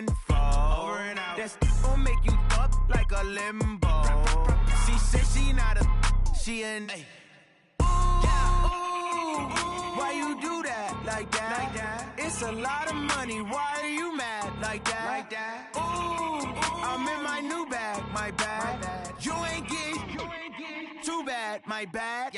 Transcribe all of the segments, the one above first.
tenfold. Over and out. That's gon' make you up like a limbo. She said she not a, she an. Ooh, why you do that like that? It's a lot of money. Why are you mad like that? Ooh, I'm in my new bag, my bad. You ain't getting too bad, my bad.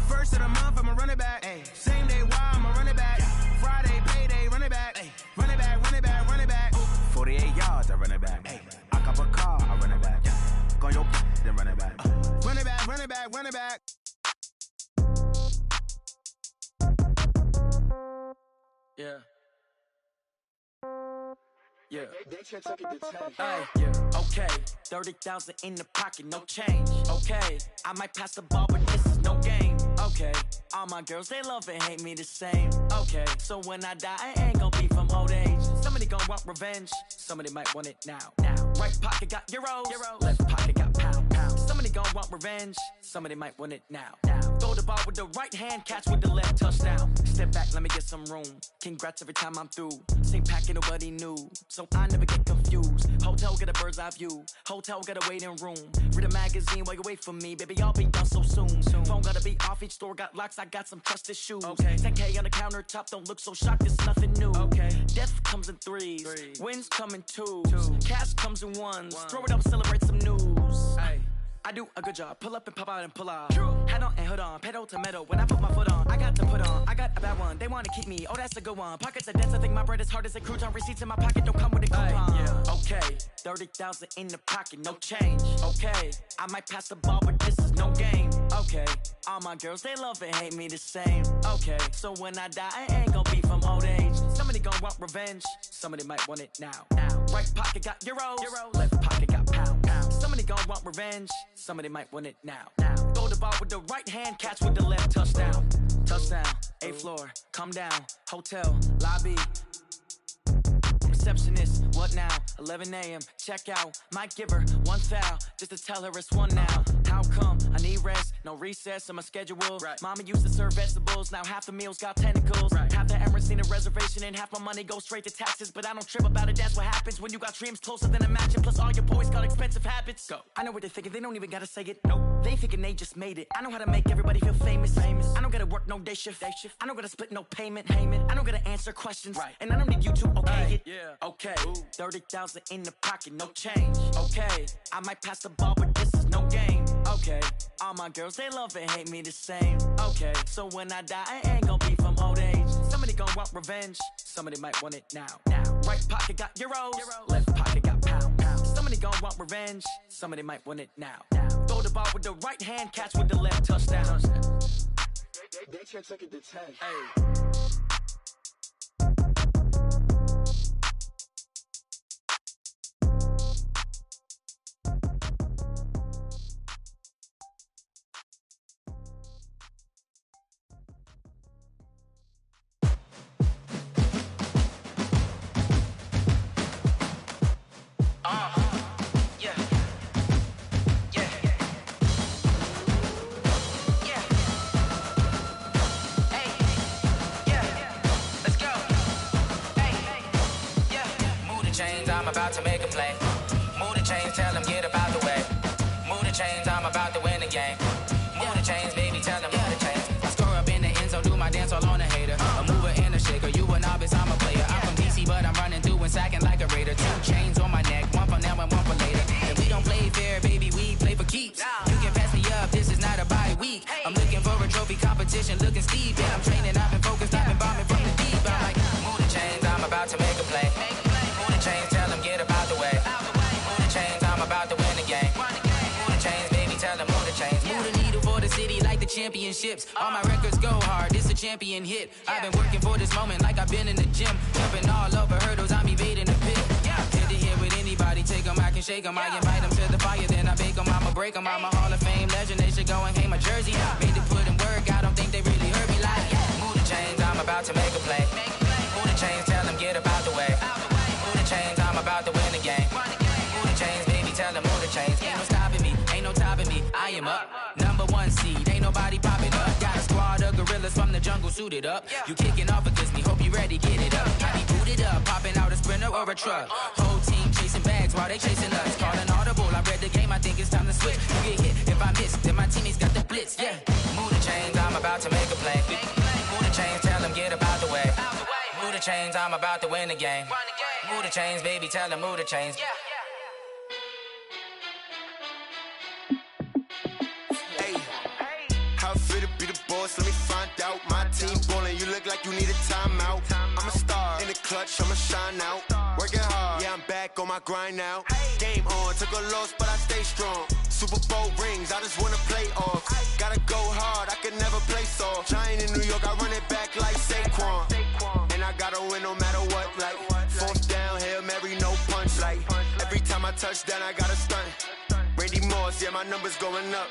First of the month, I'ma run it back. Same day, why I'ma run it back. Friday, payday, run it back. Run it back, run it back, run it back. 48 yards, I run it back. I cop a car, I run it back. Go your then run it back. Run it back, run it back, run it back. Yeah. Yeah. Okay. 30,000 in the pocket, no change. Okay. I might pass the ball, but this is no game. Okay. All my girls, they love and hate me the same. Okay. So when I die, I ain't gon' be from old age. Somebody gon' want revenge. Somebody might want it now. Right pocket got euros. Left pocket got pound. Somebody gon' want revenge. Somebody might want it now. Throw the ball with the right hand, catch with the left, touchdown. Step back, let me get some room. Congrats every time I'm through. Same packet, nobody knew. So I never get confused. Hotel get a bird's eye view. Hotel get a waiting room. Read a magazine while you wait for me. Baby, I'll be done so soon. Phone gotta be off, each store got locks. I got some trusted shoes. 10K on the countertop, don't look so shocked, it's nothing new. Death comes in threes. Wins come in twos. Cash comes in ones. Throw it up, celebrate some news. I do a good job. Pull up and pop out and pull out. Head on and hood on. Pedal to metal. When I put my foot on, I got to put on. I got a bad one. They want to keep me. Oh, that's a good one. Pockets are dense. I think my bread is hard as a crouton. Receipts in my pocket don't come with a coupon. Okay. 30,000 in the pocket. No change. Okay. I might pass the ball, but this is no game. Okay. All my girls, they love and hate me the same. Okay. So when I die, I ain't gon' be from old age. Somebody gon' want revenge. Somebody might want it now. Right pocket got euros. Left pocket got pound. Somebody gon' want revenge. Somebody might want it now. Throw the ball with the right hand, catch with the left, touchdown. Touchdown, 8th floor, come down, hotel, lobby. Receptionist, what now? 11 a.m., check out. Might give her one foul, just to tell her it's one now. How come? I need rest, no recess in my schedule. Mama used to serve vegetables, now half the meals got tentacles. Half the Emirates need a reservation and half my money goes straight to taxes. But I don't trip about it, that's what happens when you got dreams closer than a match. And plus all your boys got expensive habits. Go. I know what they're thinking, they don't even gotta say it. Nope. They thinking they just made it. I know how to make everybody feel famous. I don't gotta work no day shift. I don't gotta split no payment. I don't gotta answer questions. And I don't need you to okay it. Okay, 30,000 in the pocket, no change. Okay, I might pass the ball, but this is no game. Okay, all my girls, they love and hate me the same. Okay, so when I die, I ain't gon' be from old age. Somebody gon' want revenge. Somebody might want it now. Right pocket got euros. Left pocket got pound. Somebody gon' want revenge. Somebody might want it now. Throw the ball with the right hand, catch with the left, touchdown. They can't take it to 10. About to make a play. Move the chains, tell them get up out the way. Move the chains, I'm about to win the game. Move the chains, baby, tell them move the chains. I score up in the end zone, do my dance all on a hater. A mover and a shaker, you a novice, I'm a player. I'm from DC, but I'm running through and sacking like a raider. 2 chains on my neck, one for now and one for later. And we don't play fair, baby, we play for keeps. You can pass me up, this is not a bye week. I'm looking for a trophy competition, looking steep. And I'm training, I've been focused, I've been bombing from the deep. I'm like, move the chains, I'm about to make a play. Move the chains, tell them get up out the way. Move the chains, I'm about to win the game. Move the chains, baby, tell them move the chains. Move the needle for the city like the championships. All my records go hard, this a champion hit. I've been working for this moment like I've been in the gym. Jumping all over hurdles, I'm evading the pit. Hit to hit with anybody, take them, I can shake them. I invite them to the fire, then I bake them, I'ma break them. I'm a Hall of Fame legend, they should go and hang my jersey. Made to put in work, I don't think they really heard me like. Move the chains, I'm about to make a play. Move the chains, tell them get up out the way. Move the chains, I'm about to win the game. Move the chains, baby, tell them move the chains. Ain't no stopping me, ain't no topping me. I am up, #1 seed, ain't nobody popping up. Got a squad of gorillas from the jungle suited up. You kicking off against me, hope you ready, get it up. I be booted up, popping out a sprinter or a truck. Whole team chasing bags while they chasing us. Call an audible, I read the game, I think it's time to switch. You get hit, if I miss, then my teammates got the blitz, yeah. Move the chains, I'm about to make a play. Move the chains, tell them get about the way. Move the chains, I'm about to win the game. Move the chains, baby, tell them move the chains. How fit to be the boss? Let me find out. My team ballin', you look like you need a timeout. I'm a star in the clutch, I'ma shine out. Working hard, yeah, I'm back on my grind now. Game on, took a loss, but I stay strong. Super Bowl rings, I just wanna play off. Gotta go hard, I can never play soft. Giant in New York, I run it back like Saquon. And I gotta win no matter what, like fourth down, Hail Mary, no punch. Like every time I touch down, I gotta stunt. Randy Moss, yeah, my numbers going up.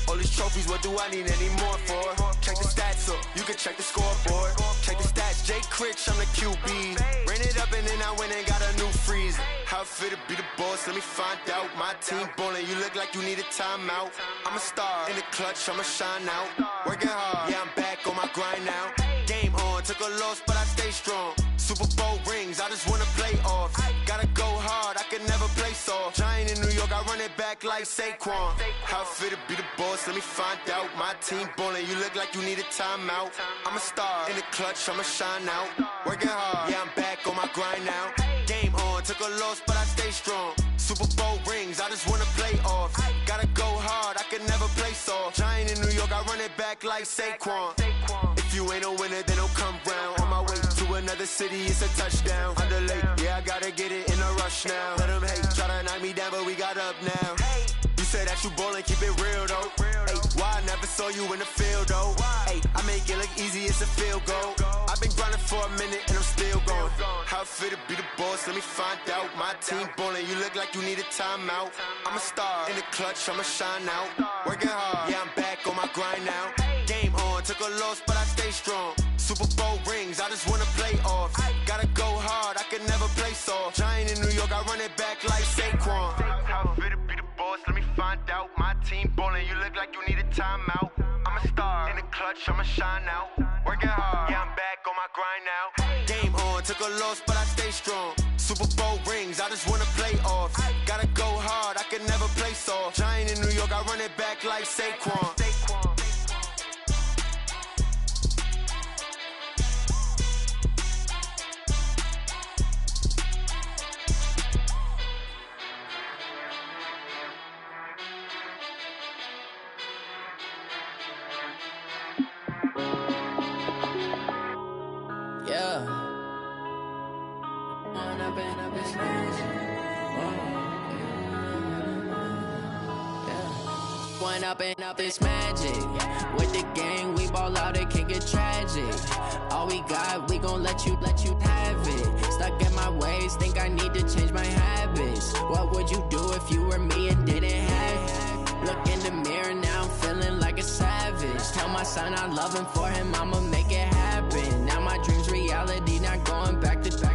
All these trophies, what do I need any more for? Check the stats up, you can check the scoreboard. Check the stats, Jay Critch, I'm the QB. Ran it up and then I went and got a new freeze. How fit to be the boss, let me find out. My team ballin', you look like you need a timeout. I'm a star in the clutch, I'ma shine out. Working hard, yeah, I'm back on my grind now. Game on, took a loss, but I stay strong. Super Bowl rings, I just wanna play off. Gotta go hard, I can never play soft. Giant in New York, I run it back like Saquon. How fit to be the boss, let me find out. My team ballin', you look like you need a timeout. I'm a star in the clutch, I'ma shine out. Working hard, yeah, I'm back on my grind now. Game on, took a loss, but I stay strong. Super Bowl rings, I just wanna play off. Gotta go hard, I can never play soft. Giant in New York, I run it back like Saquon. If you ain't a winner, then don't come round. On my way to another city, it's a touchdown. Underlay, yeah, I gotta get it in a rush now. Let them hate, try to knock me down, but we got up now. You say that you ballin', keep it real though. Hey, why I never saw you in the field though? Hey, I make it look easy, it's a field goal. I've been grinding for a minute and I'm still going. How fit to be the boss, let me find out. My team ballin', you look like you need a timeout. I'm a star in the clutch, I'ma shine out. Working hard, yeah, I'm back on my grind now. Game on, took a loss, but I stay strong. Super Bowl rings, I just wanna play off. Gotta go hard, I can never play soft. Giant in New York, I run it back like Saquon. How fit to be the boss, let me find out. My team ballin', you look like you need a timeout. I'm a star in the clutch, I'ma shine out. Working hard, yeah, I'm back on my grind now. Game on, took a loss, but I stay strong. Super Bowl rings, I just wanna play off. Gotta go hard, I can never play soft. Giant in New York, I run it back like Saquon. Up this magic. With the gang, we ball out, it can get tragic. All we got, we gon' let you have it. Stuck in my ways, think I need to change my habits. What would you do if you were me and didn't have it? Look in the mirror, now I'm feeling like a savage. Tell my son I love him, for him I'ma make it happen. Now my dream's reality, not going back to.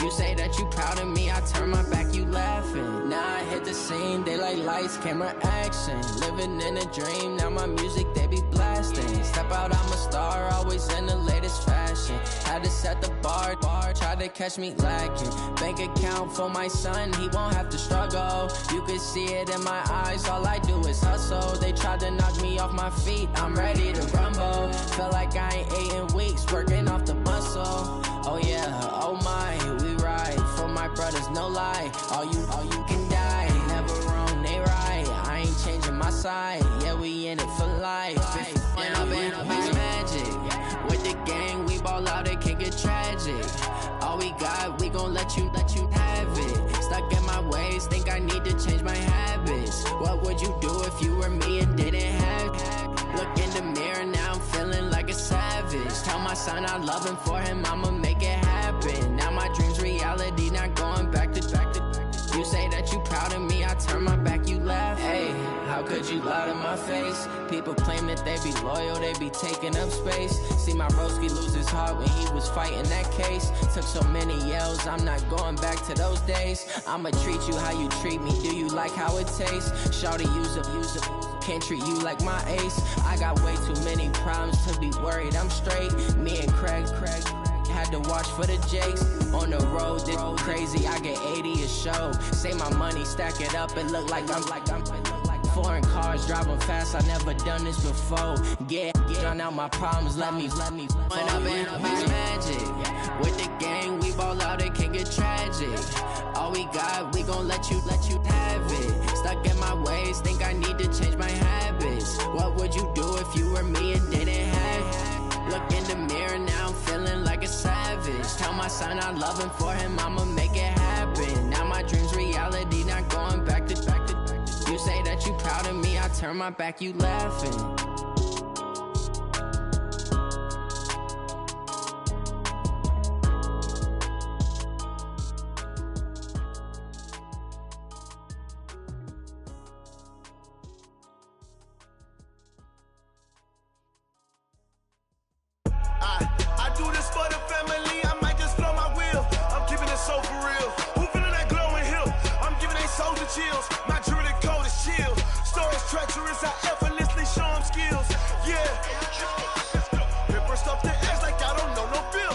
You say that you proud of me, I turn my back, you laughing. Now I hit the scene, daylight lights, camera action. Living in a dream, now my music, they be blasting. Step out, I'm a star, always in the latest fashion. Had to set the bar, try to catch me lacking. Bank account for my son, he won't have to struggle. You can see it in my eyes, all I do is hustle. They tried to knock me off my feet, I'm ready to rumble. Feel like I ain't ate in weeks, working off the muscle. Oh yeah, oh my, we ride for my brothers, no lie. All you can die, never wrong, they right. I ain't changing my side, yeah, we in it for life. When up in magic, with the gang, we ball out, it can get tragic. All we got, we gon' let you have it. Stuck in my ways, think I need to change my habits. What would you do if you were me and didn't have it? Look in the mirror, now I'm feeling like a savage. Tell my son I love him, for him I'ma make it happen. Now my dream's reality, not going back to. You say that you proud of me, I turn my back, you laugh. Hey, how could you lie to my face? People claim that they be loyal, they be taking up space. See my broski lose his heart when he was fighting that case. Took so many yells, I'm not going back to those days. I'ma treat you how you treat me, do you like how it tastes? Shawty, use it, can't treat you like my ace. I got way too many problems to be worried, I'm straight. Me and Craig had to watch for the jakes. On the road, this crazy, I get 80 a show. Say my money, stack it up, it look like I'm foreign cars, driving fast, I never done this before. Drown out my problems, let me Went up in a beach magic. With the gang, we ball out, it can get tragic. All we got, we gon' let you have it. Stuck in my ways, think I need to change my habits. What would you do if you were me and didn't have it? Look in the mirror, now I'm feeling like a savage. Tell my son I love him, for him I'ma make it happen. Now my dream's reality, not going back to. You say that you proud of me, I turn my back, you laughing. I do this for the family, I might just blow my wheel. I'm keeping it so for real. Who feeling that glowing hill? I'm giving they souls the chills. My jewelry code is chill. Stories treacherous, I effortlessly show them skills. Yeah. Paper stuff to edge like I don't know no feel.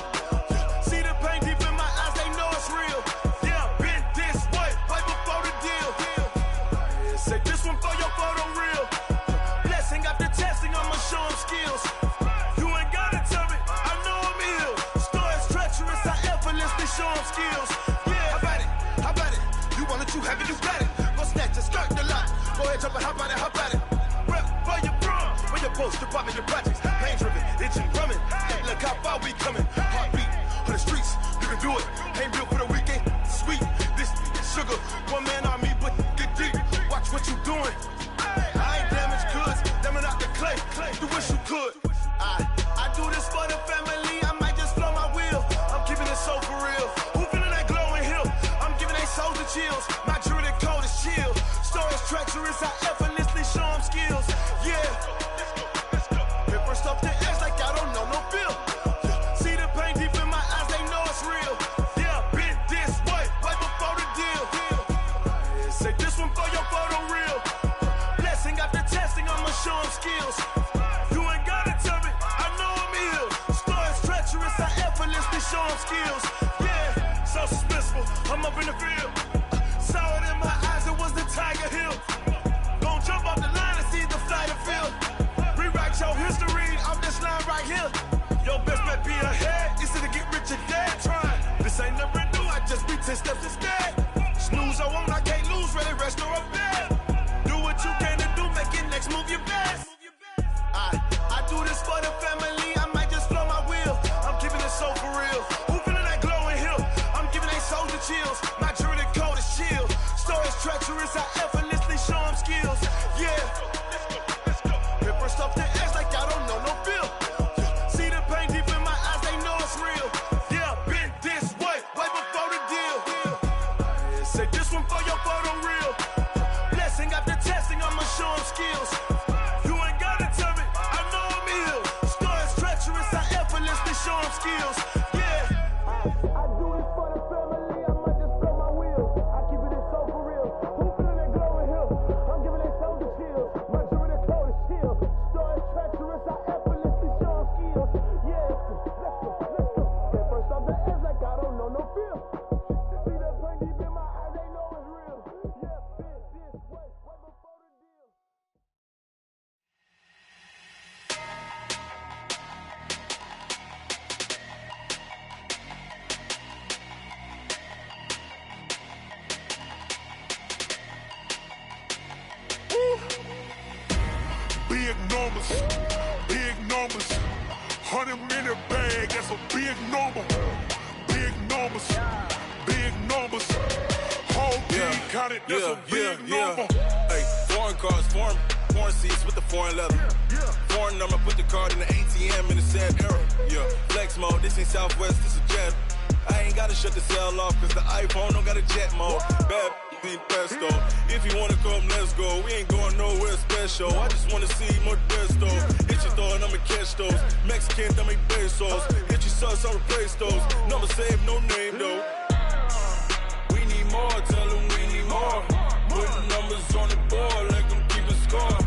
See the pain deep in my eyes, they know it's real. Yeah, been this way, way before the deal. Say this one for your photo real. Blessing after testing, I'ma show them skills. Show them skills. Yeah, how about it? You want it, you have it, you got it. Go snatch it, skirt the lot. Go ahead, jump it, hop on it. Rep for your prom, where your post, your poppin' your projects. Pain driven, itching, drumming. Hey, look how far we coming. Heartbeat on the streets, you can do it. Ain't built for the weekend, sweet. This sugar, one man army, but get deep. Watch what you doing. I ain't damaged goods, damn out the clay. You wish you could. I do this for the family, I might just blow my wheel. I'm keeping it so for real. Who feeling that glowing hill? I'm giving they souls the chills. My jewelry code is chill. Stories treacherous, I effortlessly show them skills. Yeah. Paper stuff to edge like I don't know no feel. See the pain deep in my eyes, they know it's real. Yeah, been this way, way before the deal. Say this one for your photo real. Blessing after testing, I'ma show them skills. You ain't gotta tell me, I know I'm ill. Stories treacherous, I effortlessly show them skills. Yeah, so suspenseful, I'm up in the field. Saw it in my eyes, it was the Tiger Hill. Gon' jump off the line and see the flight of field. Rewrite your history off this line right here. Your best bet be ahead, it's to get rich or dead trying. This ain't never new, I just be 10 steps instead. Snooze, I won't, I can't lose, ready, rest or a bed. Do what you can to do, make it next move your best. I do this for the family, I might just blow my wheel. I'm keeping it so for real. Who feeling that glowing hill? I'm giving they souls the chills. My jewelry code is chill. Stories treacherous, I effortlessly show them skills. Yeah. Paper stuff to edge like I don't know no feel. See the pain deep in my eyes, they know it's real. Yeah, been this way, way before the deal. Say this one for your photo real. Blessing after testing, I'ma show them skills. You ain't gotta tell me, I know I'm ill. Stories treacherous, I effortlessly show them skills. Yeah. I do this for the family, I might just blow my wheel. I keep it so for real. Who feeling that glowing hill? I'm giving they souls the chills. My jewelry code is chill. Stories treacherous, I effortlessly show them skills. Yeah. Let's go. That first off the edge like I don't know no feel. See that pain deep in my eyes, they know it's real. Yeah, been this way, way before the deal. Big numbers, 100 minute bag, that's a big number. Big numbers, whole team counted, that's a big number. Hey, foreign cars, foreign seats with the foreign leather. Foreign number, put the card in the ATM in the sad era. Yeah, flex mode, this ain't Southwest, this is jet. I ain't gotta shut the cell off, cause the iPhone don't got a jet mode. Bad need pesto. If you wanna come, let's go. We ain't going nowhere special. I just wanna see more desto. Hit your thought, I'ma catch those. Mexican, I make pesos. Hit your sauce, I'll replace those. Number saved, no name though. We need more, tell them we need more. Putting numbers on the board, like them keep a score.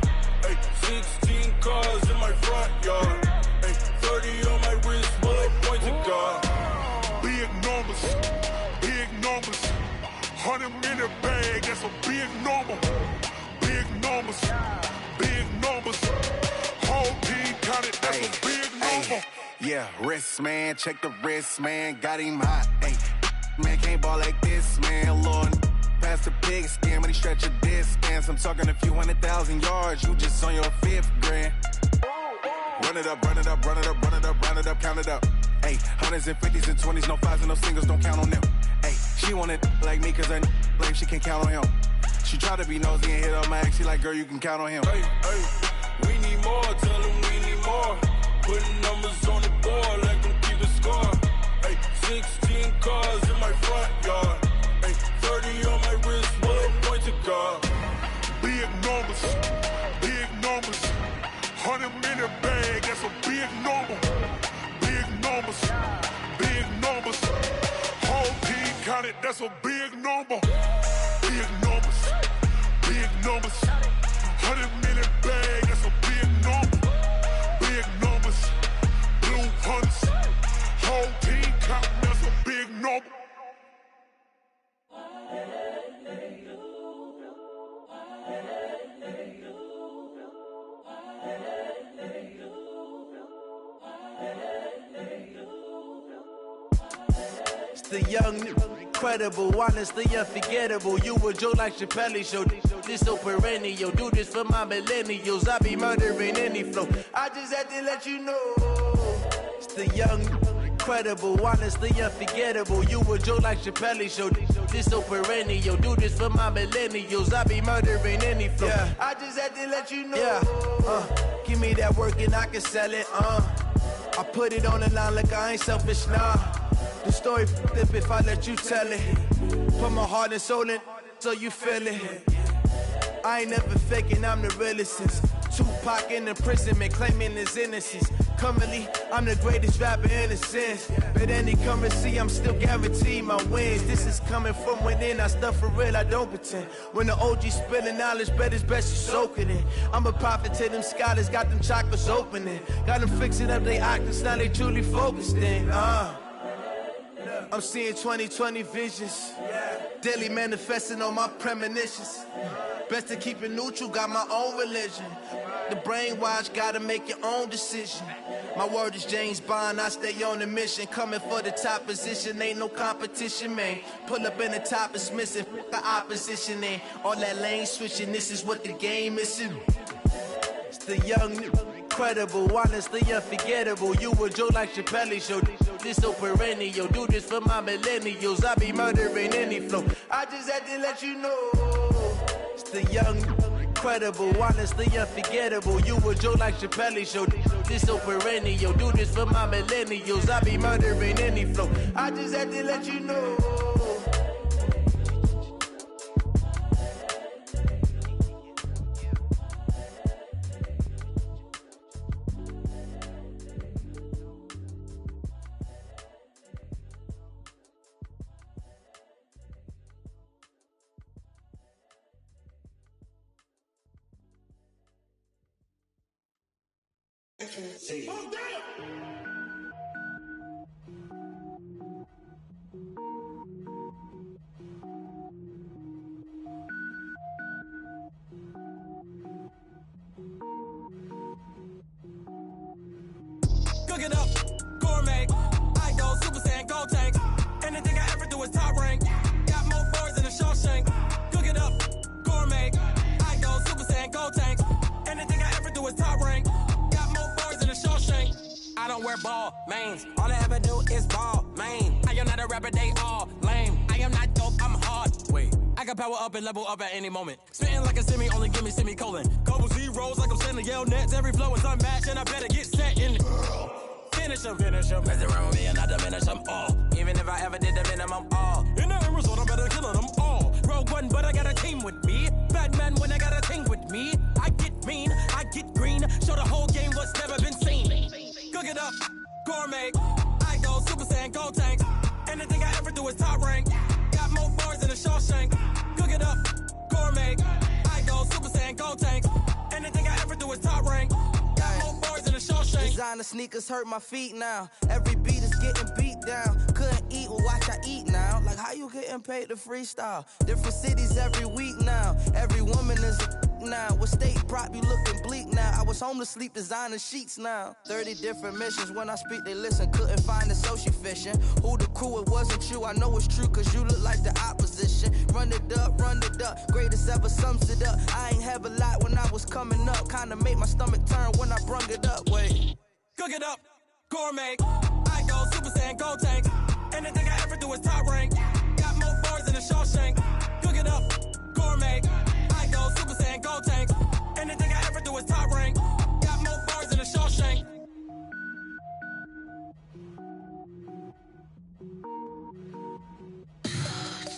Hey, 16 cars in my front yard. Hey, 30 on my wrist, bullet points of God. numbers, big numbers. 100-minute bag, that's a big number. Big numbers, big numbers. Whole team counted, that's a big number. Yeah, wrist man, check the wrist man, got him hot. Ay, man can't ball like this, man. Lord, past the pig skin when he stretch a distance. I'm talking a few 100,000 yards, you just on your 5th grand. Run it up, run it up, run it up, run it up, run it up, count it up. Ay, 100s and 50s and 20s, no 5s and no singles, don't count on them. Ay, she want it like me cause her lame, she can't count on him. She try to be nosy and hit up my ex, she like, girl, you can count on him. Hey, we need more, tell them we need more. Putting numbers on the board, let them keep the score. Hey, 16 cars in my front yard. Hey, 30 on my wrist, one point to God. Big numbers, big numbers. 100-minute bag, that's a big number. Big numbers, big numbers. Whole team counted, that's a big number. Big numbers, big numbers. 100-minute bag, that's a big number. Big numbers, blue hunts. Whole team counting, that's a big number. It's the young, incredible, honestly unforgettable. You a joke like Chappelle show. This so perennial. Do this for my millennials. I be murdering any flow. I just had to let you know. It's the young, incredible, honestly unforgettable. You a joke like Chappelle show. This so perennial. Do this for my millennials. I be murdering any flow. Yeah. I just had to let you know. Yeah. Give me that work and I can sell it. I put it on the line like I ain't selfish, nah. The story flip if I let you tell it. Put my heart and soul in so you feel it. I ain't never faking, I'm the realest since Tupac in imprisonment, claiming his innocence. Currently, I'm the greatest rapper in a sense. But any currency, I'm still guaranteed my wins. This is coming from within, I stuff for real, I don't pretend. When the OG spilling knowledge, bet it's best you soak it in. I'm a prophet to them scholars, got them chakras opening. Got them fixing up their octaves, now they truly focused in. I'm seeing 2020 visions. Daily manifesting on my premonitions. Best to keep it neutral, got my own religion. The brainwash, gotta make your own decision. My word is James Bond, I stay on the mission. Coming for the top position, ain't no competition, man. Pull up in the top, it's missing, the opposition ain't. All that lane switching, this is what the game is. It's the young, incredible, honestly unforgettable. You a joke like Chappelle show. This so perennial. Do this for my millennials. I be murdering any flow. I just had to let you know. It's the young, incredible, honestly unforgettable. You a joke like Chappelle show. This so perennial. Do this for my millennials. I be murdering any flow. I just had to let you know. See. Cook it up, gourmet. I go Super Saiyan, gold tank. Anything I ever do is top rank. Got more boards than a Shawshank. Cook it up, gourmet. I go Super Saiyan, gold tank. Anything I ever do is top rank. I don't wear ball mains. All I ever do is ball main. I am not a rapper, they all lame. I am not dope, I'm hard. Wait, I can power up and level up at any moment. Spitting like a semi, only give me semicolon. Couple zeros like I'm sending yell nets. Every flow is unmatched and I better get set in. Finish them. Mess around with me and I diminish them all. Even if I ever did the minimum all. In the end result, I'm better killing them all. Rogue One, but I got a team with me. Batman when I got a team with me. I get mean, I get green. Show the whole game what's never been seen. Cook it up, gourmet. I go Super Saiyan, gold tank. Anything I ever do is top rank. Got more bars than a Shawshank. Cook it up, gourmet. I go Super Saiyan, gold tank. Anything I ever do is top rank. Got more bars than a Shawshank. Designer sneakers hurt my feet now. Every beat is getting beat down. Couldn't eat, well, getting paid to freestyle. Different cities every week now. Every woman is a now. With state prop, you looking bleak now. I was home to sleep designing sheets now. 30 different missions. When I speak, they listen. Couldn't find it, so she fishing. Who the crew? It wasn't you. I know it's true, cause you look like the opposition. Run it up, greatest ever sums it up. I ain't have a lot when I was coming up. Kinda made my stomach turn when I brung it up. Wait. Cook it up, gourmet. I go Super Saiyan, gold tank. Anything I ever do is top rank. Got more bars than a Shawshank. Cook it up, gourmet. I go Super Saiyan, gold tank. Anything I ever do is top rank. Got more bars than a Shawshank.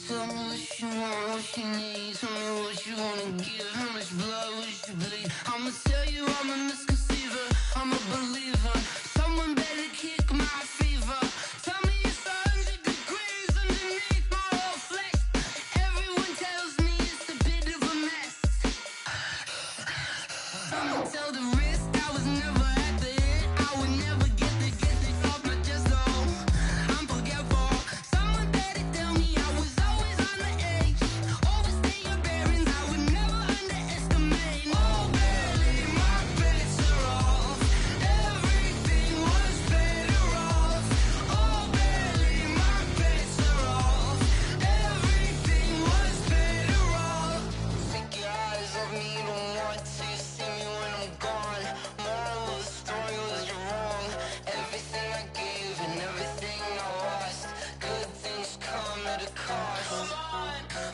Tell me what you want, what you need. Tell me what you wanna give. How much blood would you bleed? I'ma tell you I'm a misconceiver. I'm a believer. Someone better kick my fever. Tell me it's 100 degrees underneath my whole flesh. Everyone tells me it's a bit of a mess. I'ma tell the risk I was never at the hit. I would never get this off my chest though. I'm forgetful. Someone better tell me I was always on the edge. Overstay your bearings, I would never underestimate. Oh, barely, my bets are off. Everything was better off. Oh, barely, my bets are off. Everything was better off. Take your eyes off me, you don't want to see me when I'm gone. Moral of the story was you're wrong. Everything I gave and everything I lost. Good things come at a cost.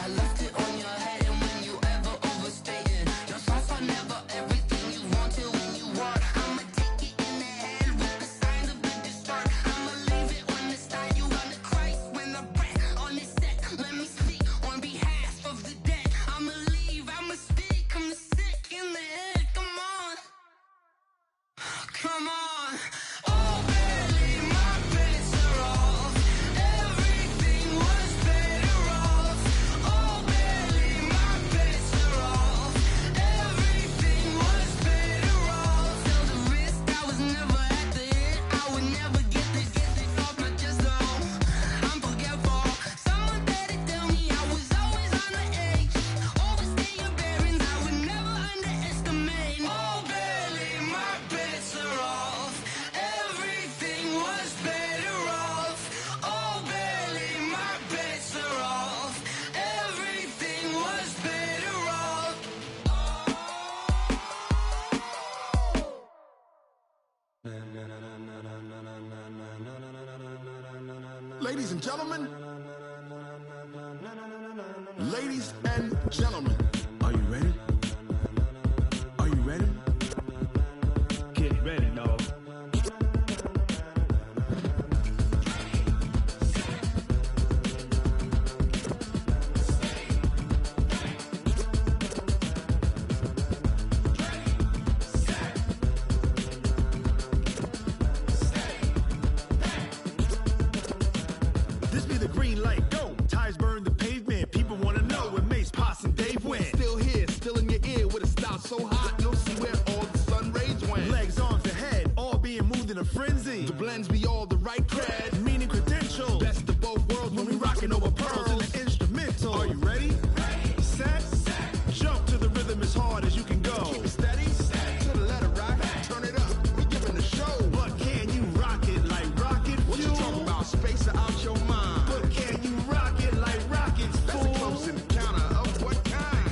I left it on your head, and when you ever overstay it, your thoughts are never everything you wanted when you want. I'ma take it in the head with the signs of the distort. I'ma leave it on the side. You run the Christ when the breath on this set. Let me speak on behalf of the dead. I'ma leave, I'ma speak. I'm sick in the head. Come on, come on. Oh, barely, my bets are off. Everything was better off. Oh, barely, my bets are off. Everything was better off. Tell the risk I was never at the hit. I would never get this off my chest though. I'm forgetful. Someone better tell me I was always on the edge. Overstay your bearings, I would never underestimate. Oh, barely, my bets are off. Everything was better off. Oh, barely, my bets are off. Everything was better off. Ladies and gentlemen, ladies and gentlemen, are you ready? Are you ready? Get ready, dog. This be the green light, go. Tires burn the pavement. People wanna know where Mace, Potts, and Dave went. Still here, still in your ear with a style so hot, no see where all the sun rays went. Legs, arms, and head, all being moved in a frenzy. The blends be all the right cred, Meaning credentials. best of both worlds when we rockin' over pearls. in the instrumental. Are you ready? Set, jump to the rhythm as hard as you can go. Keep it steady, to the letter right, turn it up, we giving the show. But can you rock it like rocket What you fuel? talking about, space or out your mind? But can you rock it like rockets, That's a fool? close encounter of what kind?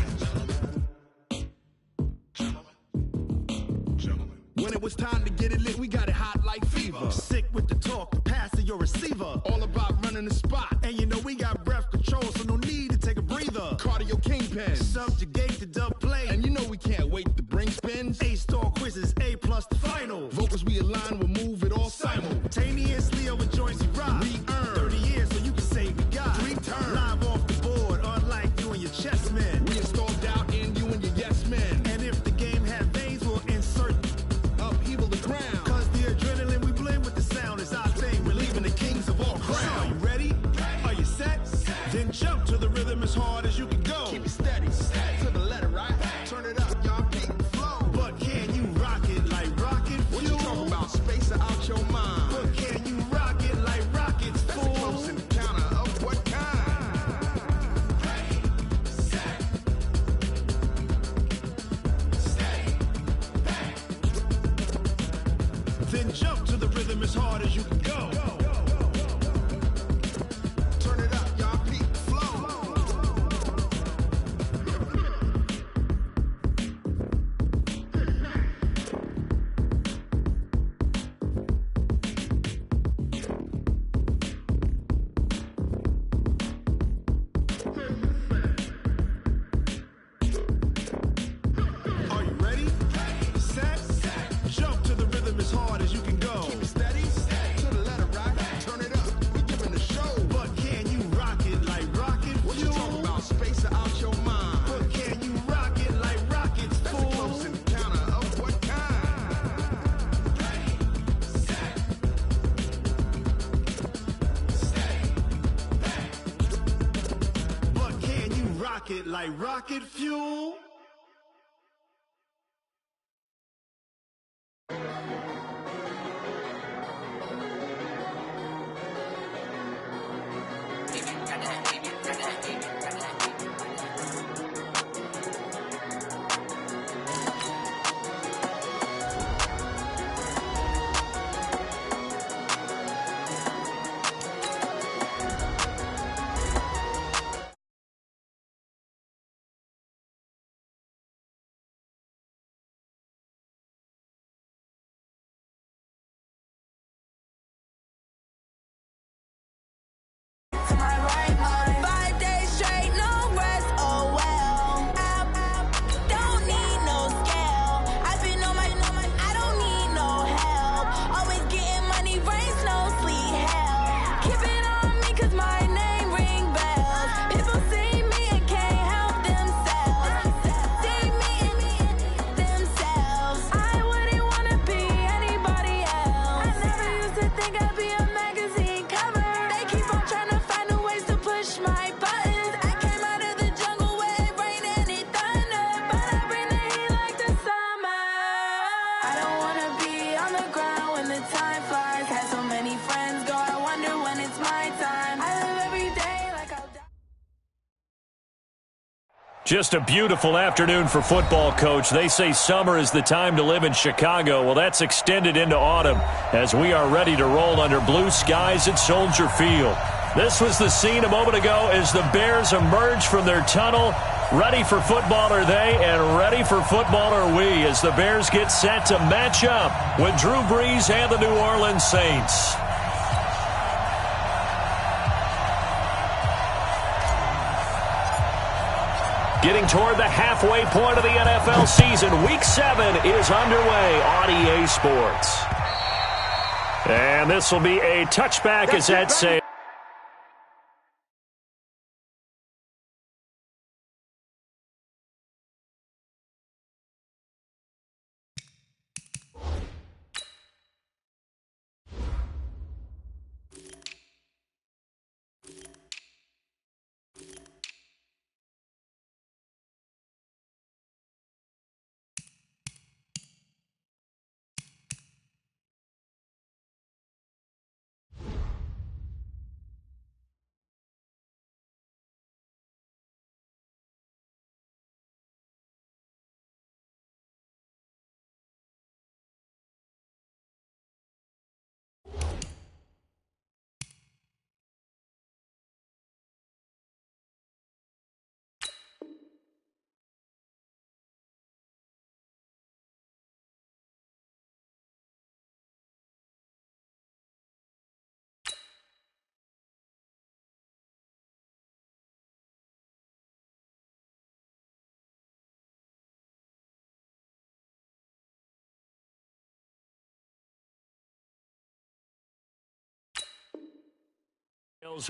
When it was time to get it lit, we got it hot like fever. Sick with the talk, pass to your receiver. All about running the spot. And you know we got breath control, so no need to take a breather. Cardio kingpin. Subjugate the dub play. And you know we can't wait to bring spins. A-star quizzes, A+ the final. Vocals we align, we'll move it all Simultaneously over joints we rock. We earn 30 years, so you can say we got 3 turns. live off the board, unlike you and your chess men. We install doubt in you and your yes men. And if the game had veins, we'll insert Upheaval the ground. Cause the adrenaline we blend with the sound is our thing. We're leaving the kings of all crown. So are you ready? Are you set? Then jump to the rhythm as hard as you can go. Keep it steady, to the letter right. Turn it up, y'all. pocket like rocket fuel. Just a beautiful afternoon for football, Coach. They say summer is the time to live in Chicago. Well, that's extended into autumn as we are ready to roll under blue skies at Soldier Field. This was the scene a moment ago as the Bears emerge from their tunnel. Ready for football are they, and ready for football are we as the Bears get set to match up with Drew Brees and the New Orleans Saints. Getting toward the halfway point of the NFL season, Week 7 is underway on EA Sports. And this will be a touchback as that saves.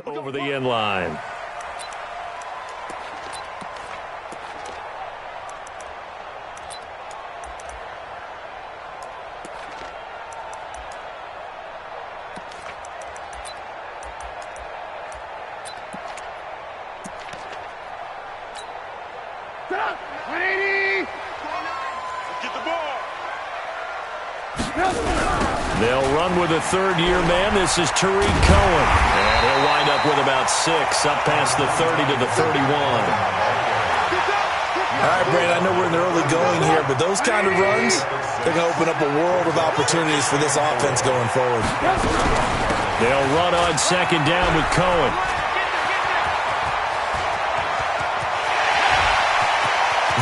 Over the end line. They'll run with a third-year man. This is Tariq Cohen. And he'll wind up with about 6, up past the 30 to the 31. All right, Brandon, I know we're in the early going here, but those kind of runs, they're going to open up a world of opportunities for this offense going forward. They'll run on second down with Cohen.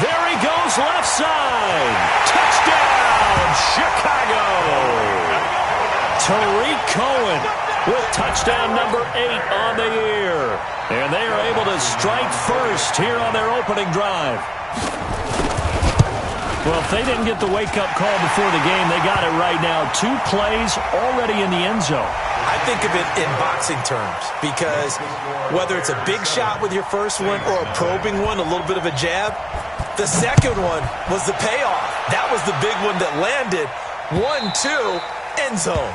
There he goes, left side. Touchdown, Chicago. Tariq Cohen with touchdown number 8 on the year. And they are able to strike first here on their opening drive. Well, if they didn't get the wake-up call before the game, they got it right now. 2 plays already in the end zone. I think of it in boxing terms because whether it's a big shot with your first one or a probing one, a little bit of a jab, the second one was the payoff. That was the big one that landed. 1-2, end zone.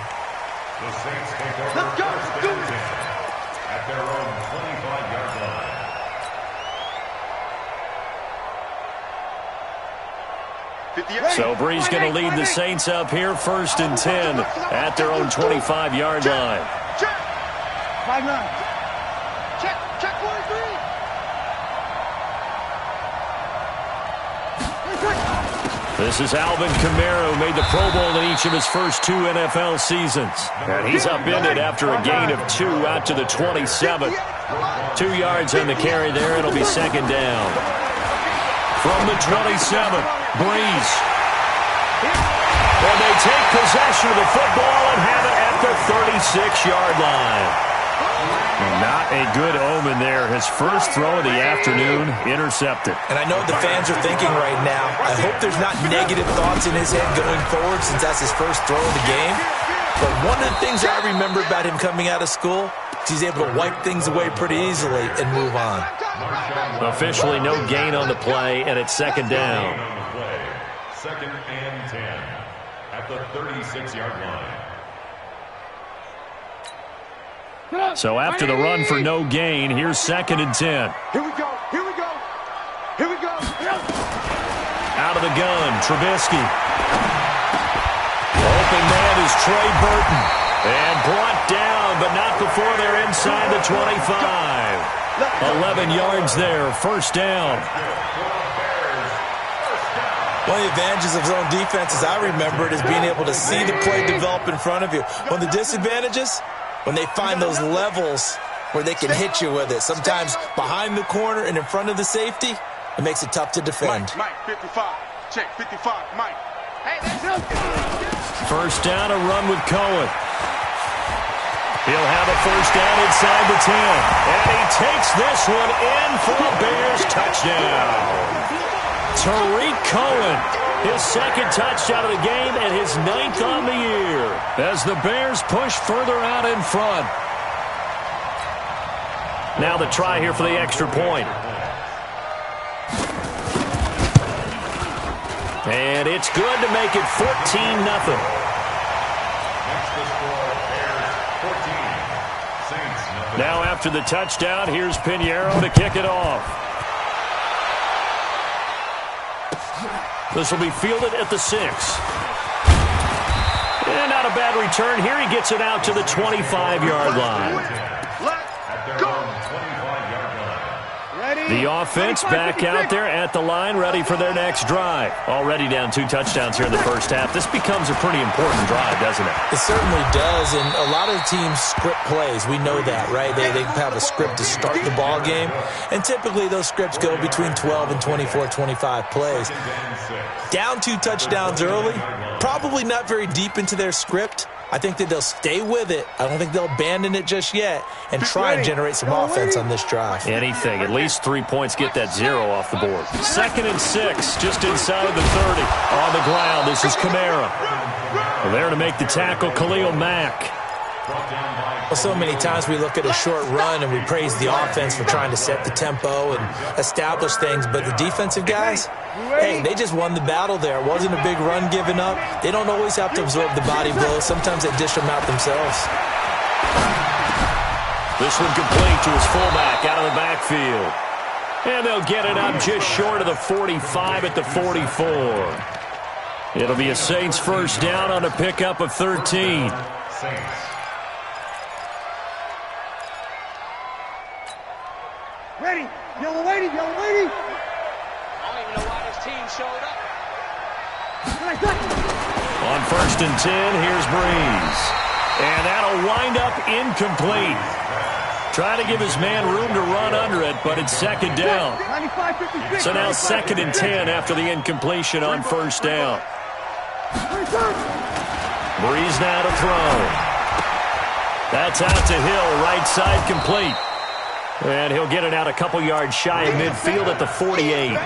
The Saints take over first and 10 at their own 25-yard line. So Bree's going to lead the Saints up here 1st and 10 at their own 25-yard line. Check. 5-9. Check 43. This is Alvin Kamara, who made the Pro Bowl in each of his first 2 NFL seasons. And he's upended after a gain of 2 out to the 27. 2 yards on the carry there. It'll be 2nd down. From the 27, Breeze. And they take possession of the football and have it at the 36-yard line. Not a good omen there. His first throw of the afternoon intercepted. And I know what the fans are thinking right now. I hope there's not negative thoughts in his head going forward since that's his first throw of the game. But one of the things I remember about him coming out of school is he's able to wipe things away pretty easily and move on. Officially no gain on the play, and it's 2nd down. 2nd and 10 at the 36-yard line. So after the run for no gain, here's 2nd and 10. Here we go. Out of the gun, Trubisky. Open man is Trey Burton. And brought down, but not before they're inside the 25. 11 yards there, 1st down. One of the advantages of zone defense, as I remember it, is being able to see the play develop in front of you. One of the disadvantages, when they find those levels where they can hit you with it. Sometimes behind the corner and in front of the safety, it makes it tough to defend. Mike, 55. Check 55, Mike. Hey, First down, a run with Cohen. He'll have a first down inside the 10. And he takes this one in for a Bears touchdown. Tariq Cohen, his 2nd touchdown of the game and his 9th on the year as the Bears push further out in front. Now the try here for the extra point. And it's good to make it 14-0. Now after the touchdown, here's Pinheiro to kick it off. This will be fielded at the 6. And not a bad return here. He gets it out to the 25-yard line. The offense back out there at the line, ready for their next drive. Already down 2 touchdowns here in the first half. This becomes a pretty important drive, doesn't it? It certainly does, and a lot of teams script plays. We know that, right? They have a script to start the ball game, and typically those scripts go between 12 and 24, 25 plays. Down 2 touchdowns early, probably not very deep into their script. I think that they'll stay with it. I don't think they'll abandon it just yet and try and generate some offense on this drive. Anything. At least 3 points, get that 0 off the board. 2nd and 6, just inside the 30. On the ground, this is Kamara. There to make the tackle, Khalil Mack. Well, so many times we look at a short run and we praise the offense for trying to set the tempo and establish things, but the defensive guys, hey, they just won the battle there. It wasn't a big run given up. They don't always have to absorb the body blows. Sometimes they dish them out themselves. This one complete to his fullback out of the backfield. And they'll get it up just short of the 45 at the 44. It'll be a Saints first down on a pickup of 13. Ready. Yellow lady. I don't even know why this team showed up. On 1st and 10, here's Breeze. And that'll wind up incomplete. Trying to give his man room to run under it, but it's 2nd down. So now 2nd and 10 after the incompletion on 1st down. Breeze now to throw. That's out to Hill, right side complete. And he'll get it out a couple yards shy of midfield at the 48.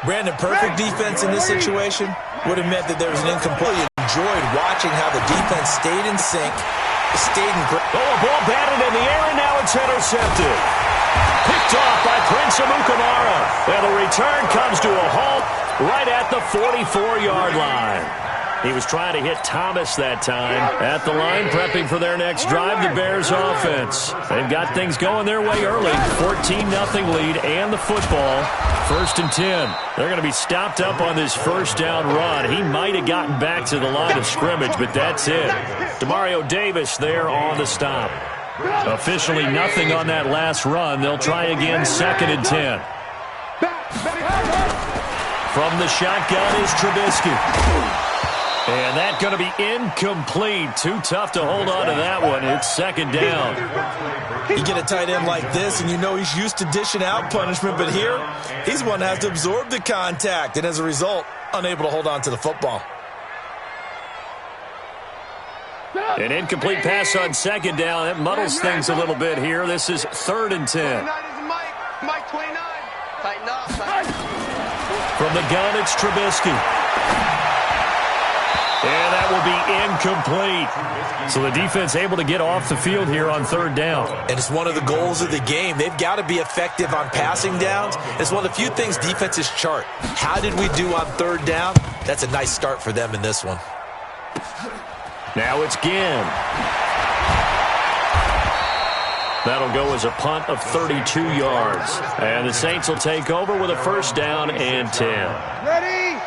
Brandon, perfect defense in this situation would have meant that there was an incomplete. Enjoyed watching how the defense stayed in sync, stayed in grip. Oh, a ball batted in the air, and now it's intercepted. Picked off by Prince Amukamara. And the return comes to a halt right at the 44-yard line. He was trying to hit Thomas that time. At the line, prepping for their next drive, the Bears offense. They've got things going their way early. 14-0 lead and the football. 1st and 10. They're going to be stopped up on this first down run. He might have gotten back to the line of scrimmage, but that's it. Demario Davis there on the stop. Officially nothing on that last run. They'll try again 2nd and 10. From the shotgun is Trubisky. And that's going to be incomplete. Too tough to hold on to that one. It's 2nd down. You get a tight end like this, and you know he's used to dishing out punishment, but here, he's the one that has to absorb the contact, and as a result, unable to hold on to the football. An incomplete pass on 2nd down. That muddles things a little bit here. This is 3rd and 10. Mike 29. Tighten up. From the gun, it's Trubisky. And that will be incomplete. So the defense able to get off the field here on 3rd down. And it's one of the goals of the game. They've got to be effective on passing downs. It's one of the few things defenses chart. How did we do on 3rd down? That's a nice start for them in this one. Now it's Ginn. That'll go as a punt of 32 yards. And the Saints will take over with a 1st down and 10. Ready?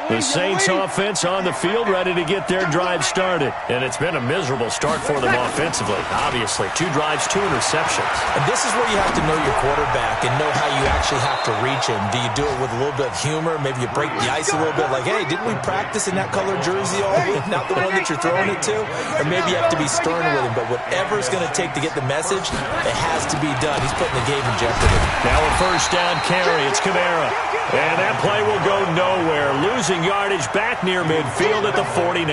The Saints offense on the field, ready to get their drive started. And it's been a miserable start for them offensively. Obviously, 2 drives, 2 interceptions. And this is where you have to know your quarterback and know how you actually have to reach him. Do you do it with a little bit of humor? Maybe you break the ice a little bit, like, hey, didn't we practice in that colored jersey all week? Not the one that you're throwing it to? Or maybe you have to be stern with him. But whatever it's going to take to get the message, it has to be done. He's putting the game in jeopardy. Now a 1st down carry. It's Kamara. And that play will go nowhere. Losing yardage back near midfield at the 49.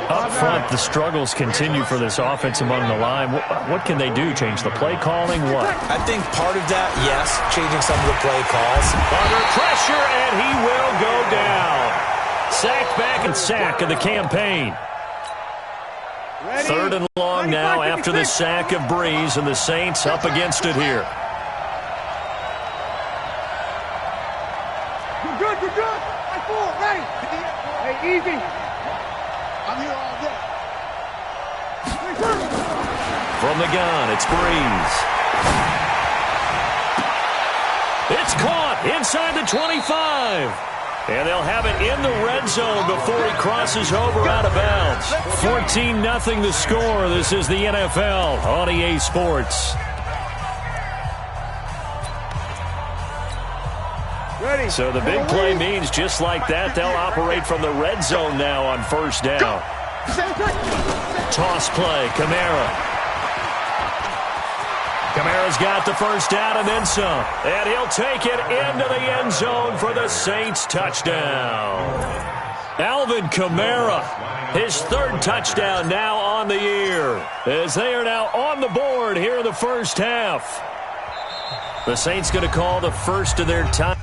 Up front, the struggles continue for this offense among the line. What can they do? Change the play calling? What? I think part of that, yes, changing some of the play calls. Under pressure, and he will go down. Sacked back and sack of the campaign. 3rd and long now after the sack of Breeze, and the Saints up against it here. You're good. I fool, ready. Hey, easy. I'm here all day. From the gun, it's Breeze. It's caught inside the 25. And they'll have it in the red zone before he crosses over out of bounds. 14-0 the score. This is the NFL on EA Sports. So the big play means just like that, they'll operate from the red zone now on 1st down. Toss play, Kamara. Kamara's got the 1st down and then some. And he'll take it into the end zone for the Saints touchdown. Alvin Kamara, his 3rd touchdown now on the year, as they are now on the board here in the 1st half. The Saints going to call the first of their time.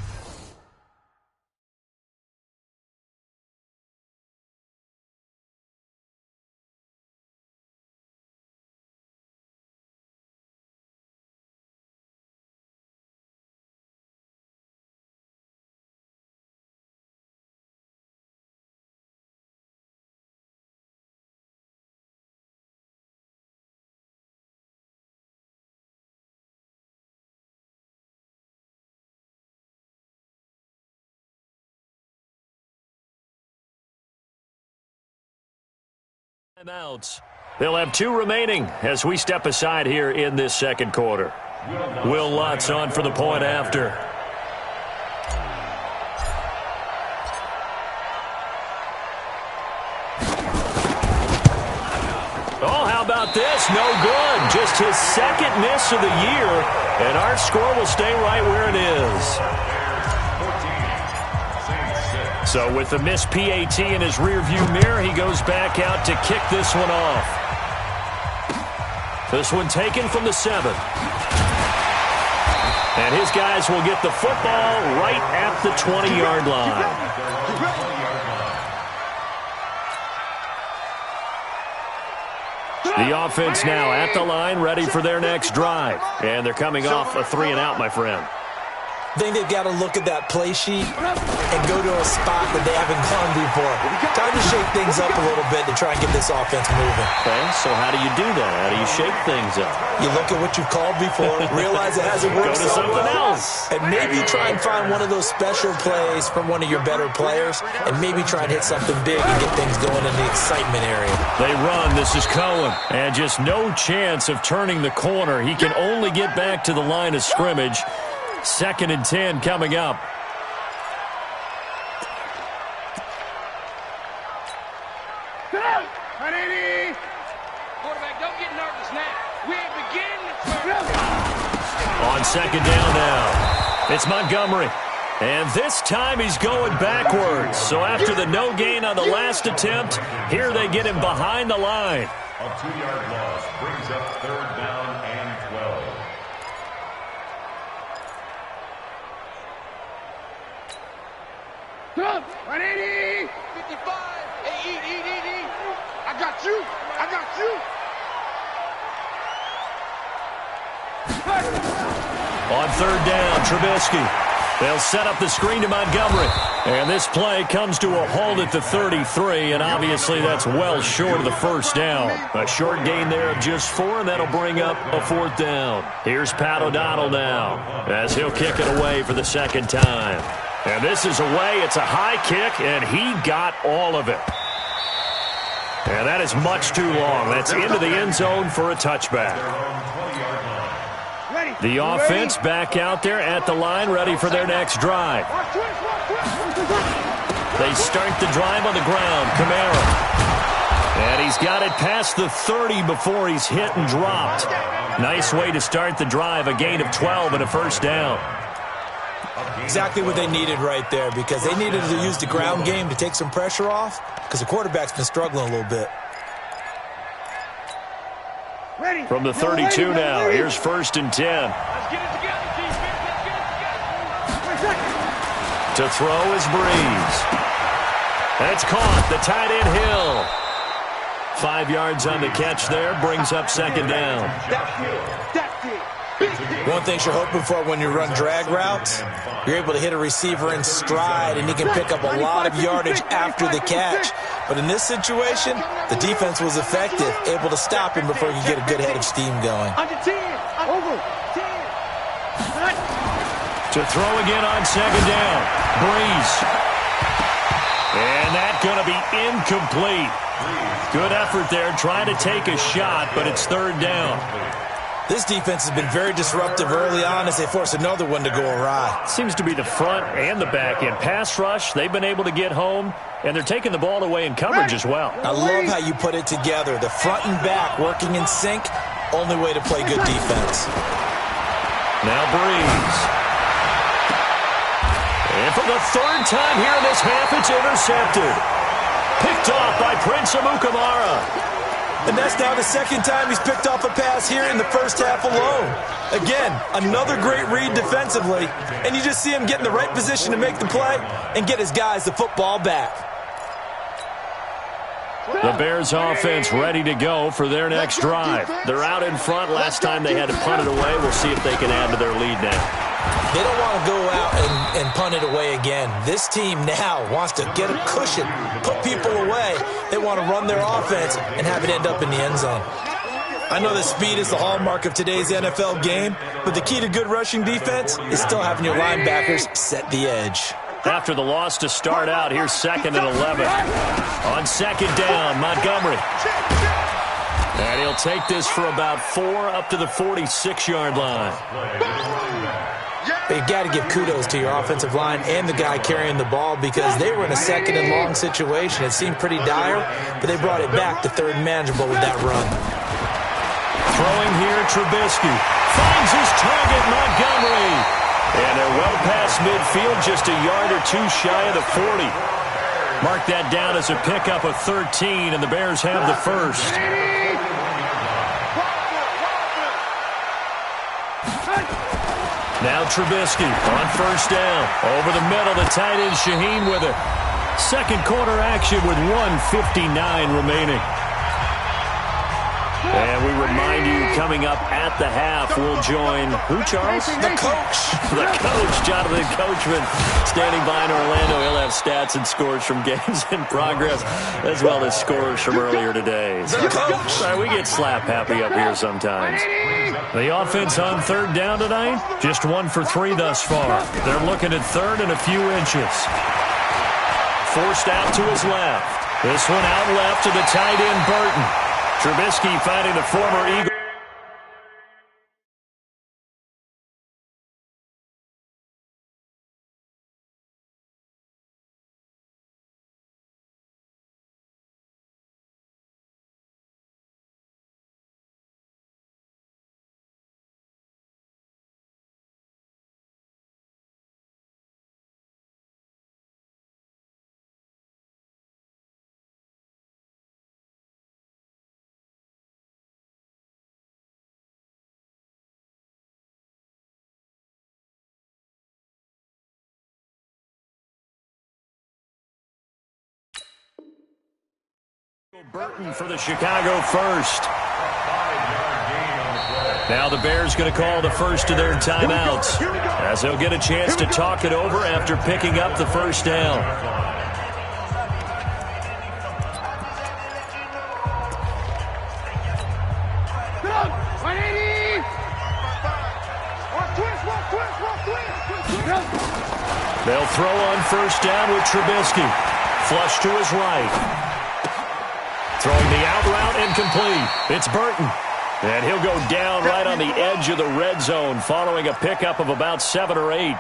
Timeouts. They'll have 2 remaining as we step aside here in this 2nd quarter. Will Lutz on for the point after. Oh, how about this? No good. Just his 2nd miss of the year, and our score will stay right where it is. So with the missed PAT in his rearview mirror, he goes back out to kick this one off. This one taken from the 7. And his guys will get the football right at the 20-yard line. The offense now at the line, ready for their next drive. And they're coming off a 3-and-out, my friend. I think they've got to look at that play sheet and go to a spot that they haven't gone before. Time to shake things up a little bit to try and get this offense moving. Okay, so how do you do that? How do you shake things up? You look at what you've called before, realize it hasn't worked Go to something else. and maybe try and find one of those special plays from one of your better players, and maybe try and hit something big and get things going in the excitement area. They run. This is Cohen. And just no chance of turning the corner. He can only get back to the line of scrimmage. 2nd and 10 coming up. Quarterback, don't get nervous now. We ain't beginning to On 2nd down now, it's Montgomery. And this time he's going backwards. So after the no gain on the last attempt, here they get him behind the line. A 2-yard loss brings up 3rd down and 12. Come, 180, 55. Hey, eat. I got you. On 3rd down, Trubisky. They'll set up the screen to Montgomery. And this play comes to a halt at the 33, and obviously that's well short of the 1st down. A short gain there of just 4, and that'll bring up a 4th down. Here's Pat O'Donnell now, as he'll kick it away for the 2nd time. And this is away. It's a high kick, and he got all of it. And that is much too long. That's into the end zone for a touchback. The offense back out there at the line, ready for their next drive. They start the drive on the ground. Kamara. And he's got it past the 30 before he's hit and dropped. Nice way to start the drive. A gain of 12 and a 1st down. Exactly what they needed right there, because they needed to use the ground game to take some pressure off, because the quarterback's been struggling a little bit. From the 32 now, here's 1st and 10. To throw is Breeze. That's caught. The tight end Hill. 5 yards on the catch there, brings up 2nd down. One thing you're hoping for when you run drag routes, you're able to hit a receiver in stride, and he can pick up a lot of yardage after the catch. But in this situation, the defense was effective, able to stop him before he could get a good head of steam going. To throw again on 2nd down. Breeze. And that's going to be incomplete. Good effort there, trying to take a shot, but it's 3rd down. This defense has been very disruptive early on as they force another one to go awry. Seems to be the front and the back end. Pass rush, they've been able to get home, and they're taking the ball away in coverage as well. I love how you put it together. The front and back working in sync, only way to play good defense. Now Breeze. And for the 3rd time here in this half, it's intercepted. Picked off by Prince Amukamara. And that's now the 2nd time he's picked off a pass here in the 1st half alone. Again, another great read defensively, and you just see him get in the right position to make the play and get his guys the football back. The Bears offense ready to go for their next drive. They're out in front. Last time they had to punt it away. We'll see if they can add to their lead now. They don't want to go out and punt it away again. This team now wants to get a cushion, put people away. They want to run their offense and have it end up in the end zone. I know that speed is the hallmark of today's NFL game, but the key to good rushing defense is still having your linebackers set the edge. After the loss to start out, here's 2nd and 11. On 2nd down, Montgomery. And he'll take this for about 4 up to the 46-yard line. But you got to give kudos to your offensive line and the guy carrying the ball, because they were in a 2nd and long situation. It seemed pretty dire, but they brought it back to 3rd and manageable with that run. Throwing here, Trubisky. Finds his target, Montgomery. And they're well past midfield, just a yard or 2 shy of the 40. Mark that down as a pickup of 13, and the Bears have the 1st. Now Trubisky on 1st down. Over the middle, the tight end Shaheen with it. 2nd quarter action with 1:59 remaining. And we remind you, coming up at the half, we'll join who, Charles? The coach. The coach, Jonathan Coachman, standing by in Orlando. He'll have stats and scores from games in progress, as well as scores from earlier today. The coach. Sorry, we get slap happy up here sometimes. The offense on third down tonight, just 1 for 3 thus far. They're looking at third and a few inches. Forced out to his left. This one out left to the tight end, Burton. Trubisky finding the former Eagle. Burton for the Chicago first. Now the Bears going to call the first of their timeouts, as they'll get a chance to talk it over after picking up the first down. They'll throw on first down with Trubisky. Flush to his right. Throwing the out route incomplete. It's Burton. And he'll go down right on the edge of the red zone following a pickup of about 7 or 8.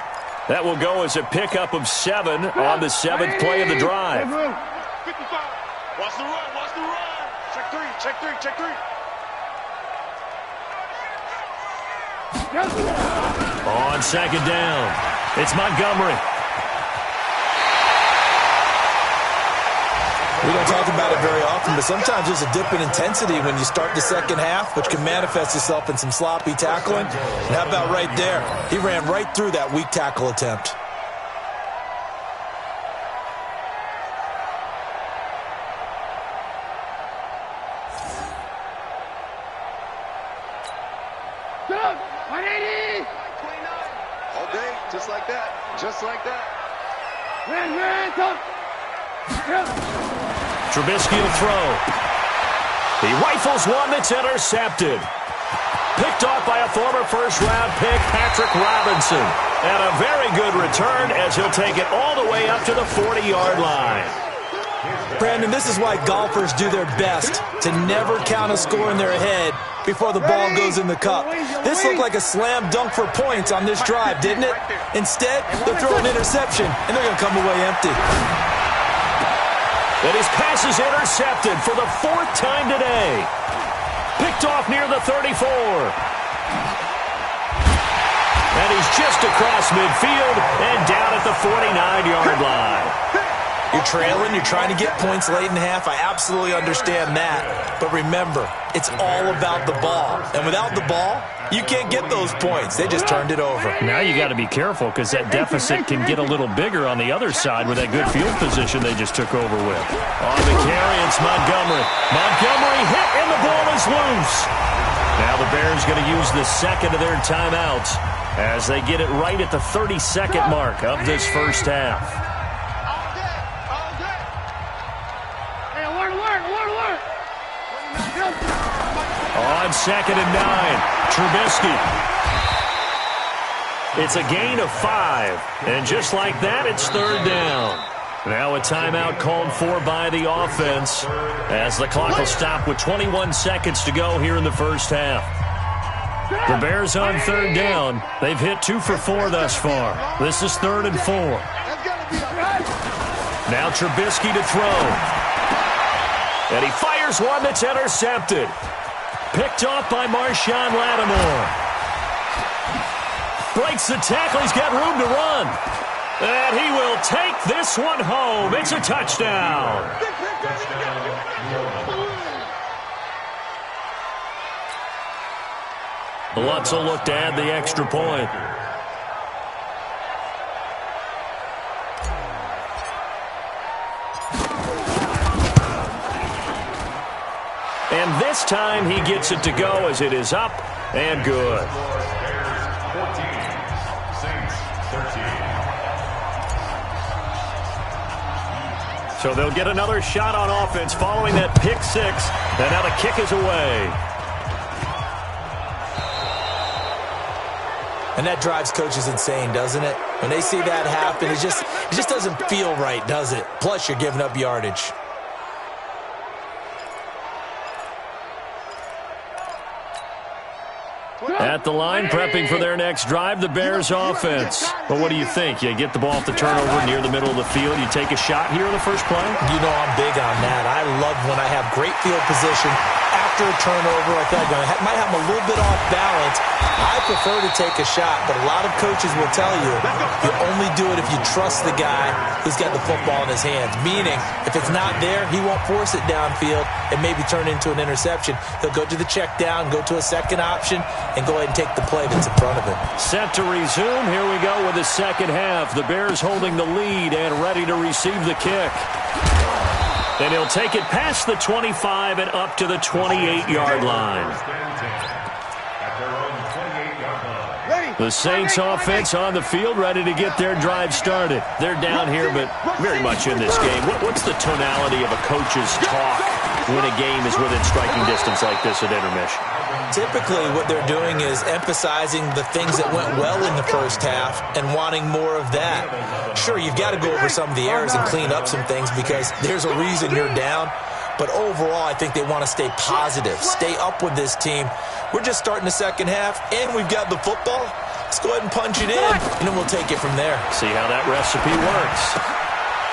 That will go as a pickup of 7 on the 7th play of the drive. 55. Watch the run. Watch the run. Check 3. Check 3. Check 3. On second down, it's Montgomery. We don't talk about it very often, but sometimes there's a dip in intensity when you start the second half, which can manifest itself in some sloppy tackling. And how about right there? He ran right through that weak tackle attempt. All day, just like that. Just like that. Trubisky will throw. He rifles one that's intercepted. Picked off by a former first-round pick, Patrick Robinson. And a very good return as he'll take it all the way up to the 40-yard line. Brandon, this is why golfers do their best to never count a score in their head before the ball goes in the cup. This looked like a slam dunk for points on this drive, didn't it? Instead, they'll throw an interception, and they're going to come away empty. And his pass is intercepted for the 4th time today. Picked off near the 34. And he's just across midfield and down at the 49-yard line. You're trailing, you're trying to get points late in half. I absolutely understand that. But remember, it's all about the ball. And without the ball, you can't get those points. They just turned it over. Now you got to be careful because that deficit can get a little bigger on the other side with that good field position they just took over with. On the carry, it's Montgomery. Montgomery hit and the ball is loose. Now the Bears going to use the second of their timeouts as they get it right at the 32nd mark of this first half. On 2nd and 9, Trubisky. It's a gain of 5. And just like that, it's 3rd down. Now a timeout called for by the offense as the clock will stop with 21 seconds to go here in the first half. The Bears on 3rd down. They've hit 2 for 4 thus far. This is 3rd and 4. Now Trubisky to throw. And he fires one that's intercepted. Picked off by Marshawn Lattimore. Breaks the tackle. He's got room to run. And he will take this one home. It's a touchdown. Lutz will look to add the extra point. And then this time he gets it to go as it is up and good. So they'll get another shot on offense following that pick six. And now the kick is away. And that drives coaches insane, doesn't it? When they see that happen, it just doesn't feel right, does it? Plus, you're giving up yardage. At the line, prepping for their next drive, the Bears offense. But what do you think? You get the ball off the turnover near the middle of the field. You take a shot here in the first play? You know I'm big on that. I love when I have great field position after a turnover. I feel like I might have them a little bit off balance. I prefer to take a shot, but a lot of coaches will tell you only do it if you trust the guy who's got the football in his hands. Meaning, if it's not there, he won't force it downfield and maybe turn into an interception. He'll go to the check down, go to a second option, and go ahead and take the play that's in front of him. Set to resume. Here we go with the second half. The Bears holding the lead and ready to receive the kick. And he'll take it past the 25 and up to the 28-yard line. The Saints offense on the field, ready to get their drive started. They're down here, but very much in this game. What's the tonality of a coach's talk when a game is within striking distance like this at intermission? Typically, what they're doing is emphasizing the things that went well in the first half and wanting more of that. Sure, you've got to go over some of the errors and clean up some things because there's a reason you're down. But overall, I think they want to stay positive, stay up with this team. We're just starting the second half, and we've got the football. Let's go ahead and punch it in, and then we'll take it from there. See how that recipe works.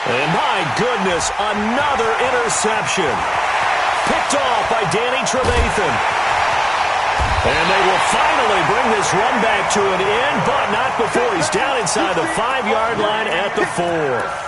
And my goodness, another interception. Picked off by Danny Trevathan. And they will finally bring this run back to an end, but not before he's down inside the 5-yard line at the 4.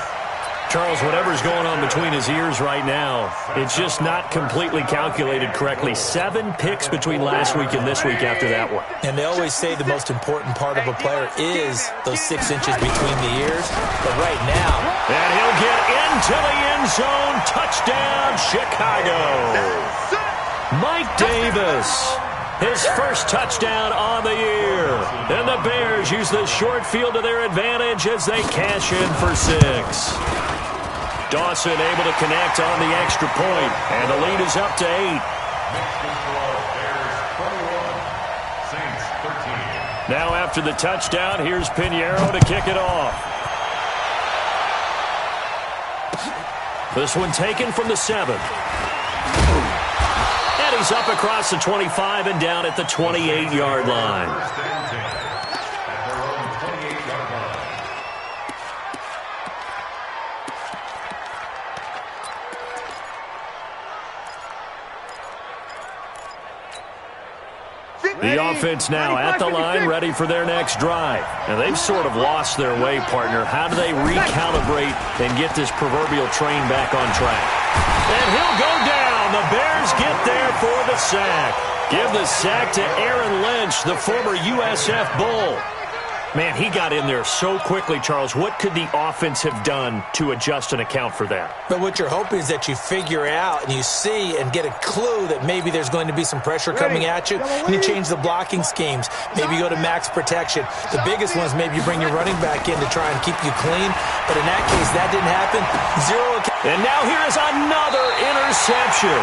Charles, whatever's going on between his ears right now, it's just not completely calculated correctly. 7 picks between last week and this week after that one. And they always say the most important part of a player is those 6 inches between the ears. But right now... And he'll get into the end zone. Touchdown, Chicago. Mike Davis. His first touchdown on the year. And the Bears use the short field to their advantage as they cash in for 6. Dawson able to connect on the extra point, and the lead is up to 8. Now after the touchdown, here's Pinheiro to kick it off. This one taken from the 7. And he's up across the 25 and down at the 28-yard line. The offense now at the line, ready for their next drive. And they've sort of lost their way, partner. How do they recalibrate and get this proverbial train back on track? And he'll go down. The Bears get there for the sack. Give the sack to Aaron Lynch, the former USF Bull. Man, he got in there so quickly, Charles. What could the offense have done to adjust and account for that? But what you're hoping is that you figure out and you see and get a clue that maybe there's going to be some pressure coming at you. And you change the blocking schemes. Maybe you go to max protection. The biggest one is maybe you bring your running back in to try and keep you clean. But in that case, that didn't happen. 0. And now here is another interception.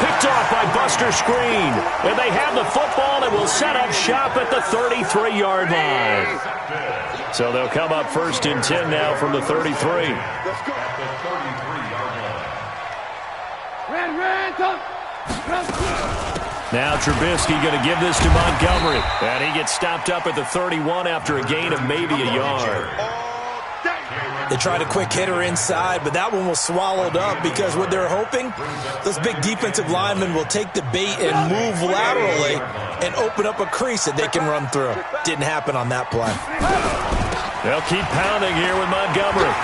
Picked off by Buster Screen. And they have the football and will set up shop at the 33-yard line. So they'll come up 1st and 10 now from the 33. Now Trubisky going to give this to Montgomery. And he gets stopped up at the 31 after a gain of maybe a yard. They tried a quick hitter inside, but that one was swallowed up because what they're hoping, those big defensive linemen will take the bait and move laterally and open up a crease that they can run through. Didn't happen on that play. They'll keep pounding here with Montgomery.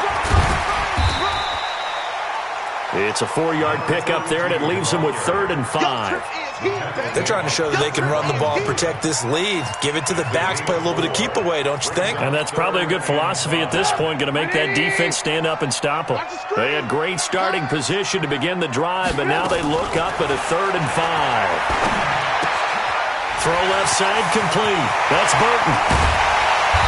It's a 4-yard pickup there, and it leaves them with 3rd and 5. They're trying to show that they can run the ball and protect this lead. Give it to the backs, play a little bit of keep away, don't you think? And that's probably a good philosophy at this point, going to make that defense stand up and stop them. They had great starting position to begin the drive, but now they look up at a 3rd and 5. Throw left side complete. That's Burton.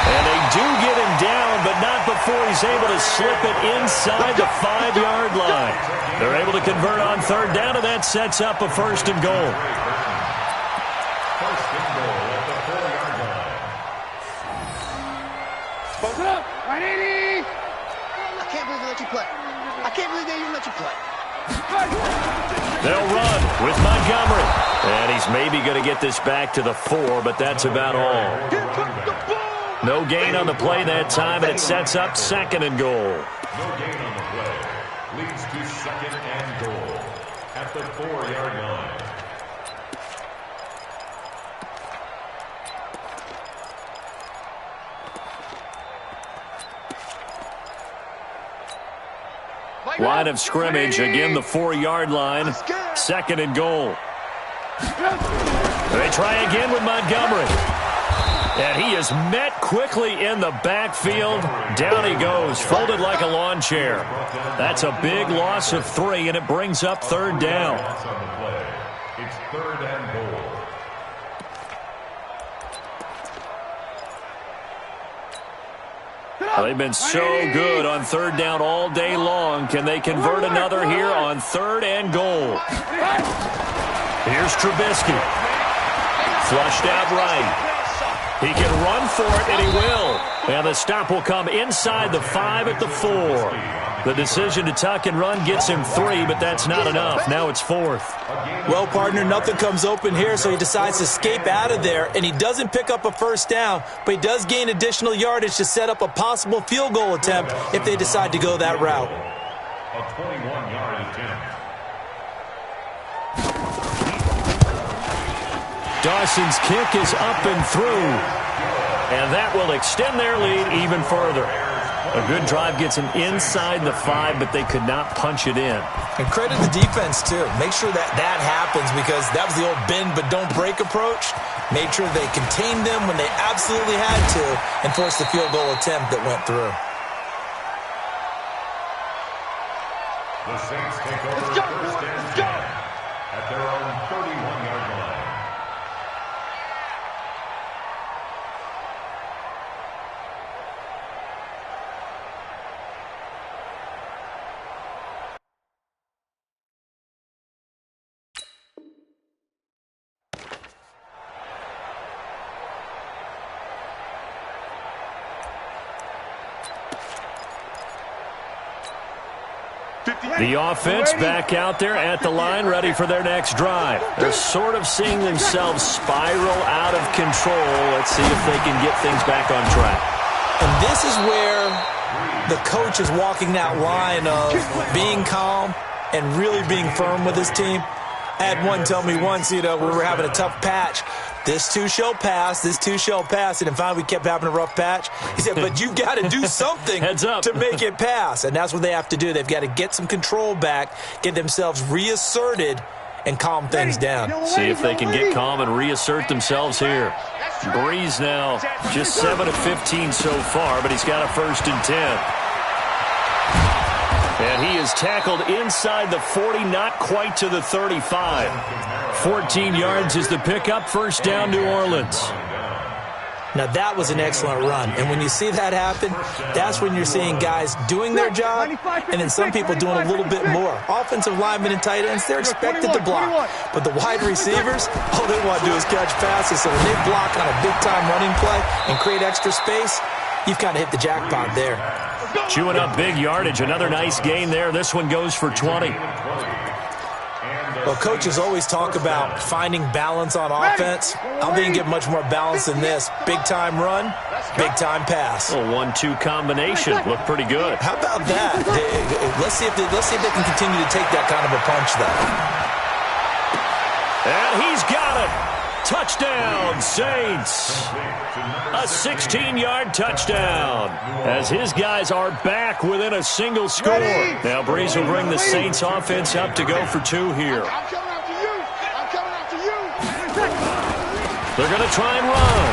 And they do get him down, but not before he's able to slip it inside the 5-yard line. They're able to convert on 3rd down, and that sets up a 1st and goal. First and goal at the 4-yard line. Post it up. 180. I can't believe they let you play. I can't believe they even let you play. They'll run with Montgomery. And he's maybe going to get this back to the 4, but that's about all. No gain on the play that time, and it sets up 2nd and goal. No gain on the play. Leads to 2nd and goal at the 4-yard line. Line of scrimmage, again the 4-yard line. 2nd and goal. They try again with Montgomery. And he is met quickly in the backfield. Down he goes, folded like a lawn chair. That's a big loss of 3, and it brings up 3rd down. It's 3rd and goal. They've been so good on 3rd down all day long. Can they convert another here on 3rd and goal? Here's Trubisky. Flushed out right. He can run for it, and he will. And the stop will come inside the 5 at the 4. The decision to tuck and run gets him 3, but that's not enough. Now it's 4th. Well, partner, nothing comes open here, so he decides to escape out of there, and he doesn't pick up a 1st down, but he does gain additional yardage to set up a possible field goal attempt if they decide to go that route. A 21-yard attempt. Dawson's kick is up and through, and that will extend their lead even further. A good drive gets them inside the 5, but they could not punch it in. And credit the defense, too. Make sure that that happens, because that was the old bend but don't break approach. Made sure they contained them when they absolutely had to and forced the field goal attempt that went through. The Saints take over 1st and 10 at their own 31-yard line. The offense back out there at the line, ready for their next drive. They're sort of seeing themselves spiral out of control. Let's see if they can get things back on track. And this is where the coach is walking that line of being calm and really being firm with his team. I had one tell me once, we were having a tough patch. This too shall pass, this too shall pass. And finally we kept having a rough patch. He said, but you've got to do something to make it pass. And that's what they have to do. They've got to get some control back, get themselves reasserted, and calm things down. See if they can get calm and reassert themselves here. Breeze now, just 7 of 15 so far, but he's got a 1st and 10. And he is tackled inside the 40, not quite to the 35. 14 yards is the pickup, 1st down, New Orleans. Now, that was an excellent run. And when you see that happen, that's when you're seeing guys doing their job and then some people doing a little bit more. Offensive linemen and tight ends, they're expected to block. But the wide receivers, all they want to do is catch passes. So when they block on a big-time running play and create extra space, you've kind of hit the jackpot there. Chewing up big yardage. Another nice gain there. This one goes for 20. Well, coaches always talk about finding balance on offense. I don't think you can get much more balance than this. Big-time run, big-time pass. A 1-2 combination. Looked pretty good. How about that? Let's see if they can continue to take that kind of a punch, though. And he's got it. Touchdown, Saints. A 16-yard touchdown as his guys are back within a single score. Now Breeze will bring the Saints offense up to go for 2 here. I'm coming after you. I'm coming after you. They're going to try and run.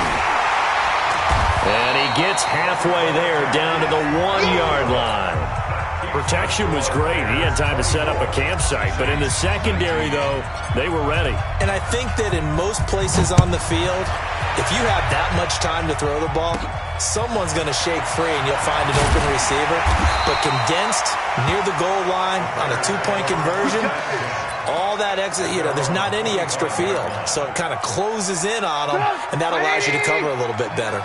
And he gets halfway there down to the 1-yard line. Protection was great. He had time to set up a campsite. But in the secondary, though, they were ready. And I think that in most places on the field, if you have that much time to throw the ball, someone's going to shake free and you'll find an open receiver. But condensed near the goal line on a 2-point conversion, all that exit, there's not any extra field. So it kind of closes in on them, and that allows you to cover a little bit better.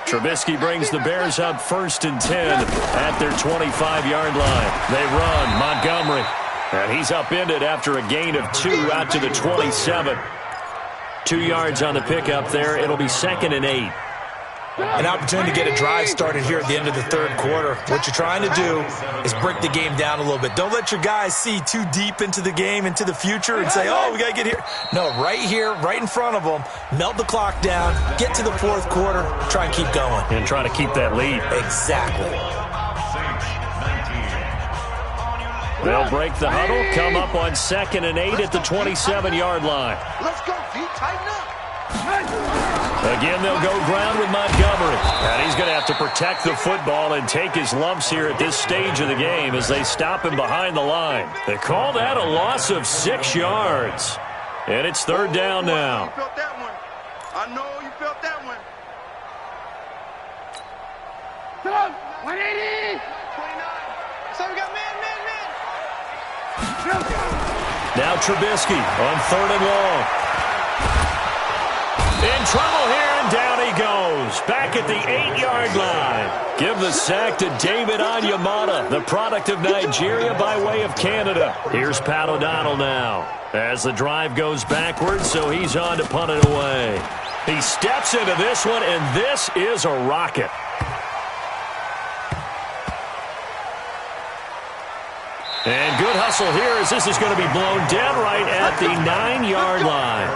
Trubisky brings the Bears up 1st and 10 at their 25-yard line. They run Montgomery, and he's upended after a gain of 2 out to the 27. 2 yards on the pickup there. It'll be 2nd and 8. An opportunity to get a drive started here at the end of the third quarter. What you're trying to do is break the game down a little bit. Don't let your guys see too deep into the game, into the future, and say, oh, we got to get here. No, right here, right in front of them, melt the clock down, get to the fourth quarter, try and keep going. And try to keep that lead. Exactly. They'll break the huddle, come up on 2nd and 8 at the 27-yard line. Let's go, Pete. Tighten up. Again, they'll go ground with Montgomery. And he's going to have to protect the football and take his lumps here at this stage of the game as they stop him behind the line. They call that a loss of 6 yards. And it's 3rd down now. You felt that one. I know you felt that one. 180. 29. So we got man. Now Trubisky on 3rd and long. In trouble here, and down he goes. Back at the 8-yard line. Give the sack to David Onyemata, the product of Nigeria by way of Canada. Here's Pat O'Donnell now as the drive goes backwards, so he's on to punt it away. He steps into this one, and this is a rocket. And good hustle here as this is going to be blown dead right at the 9-yard line.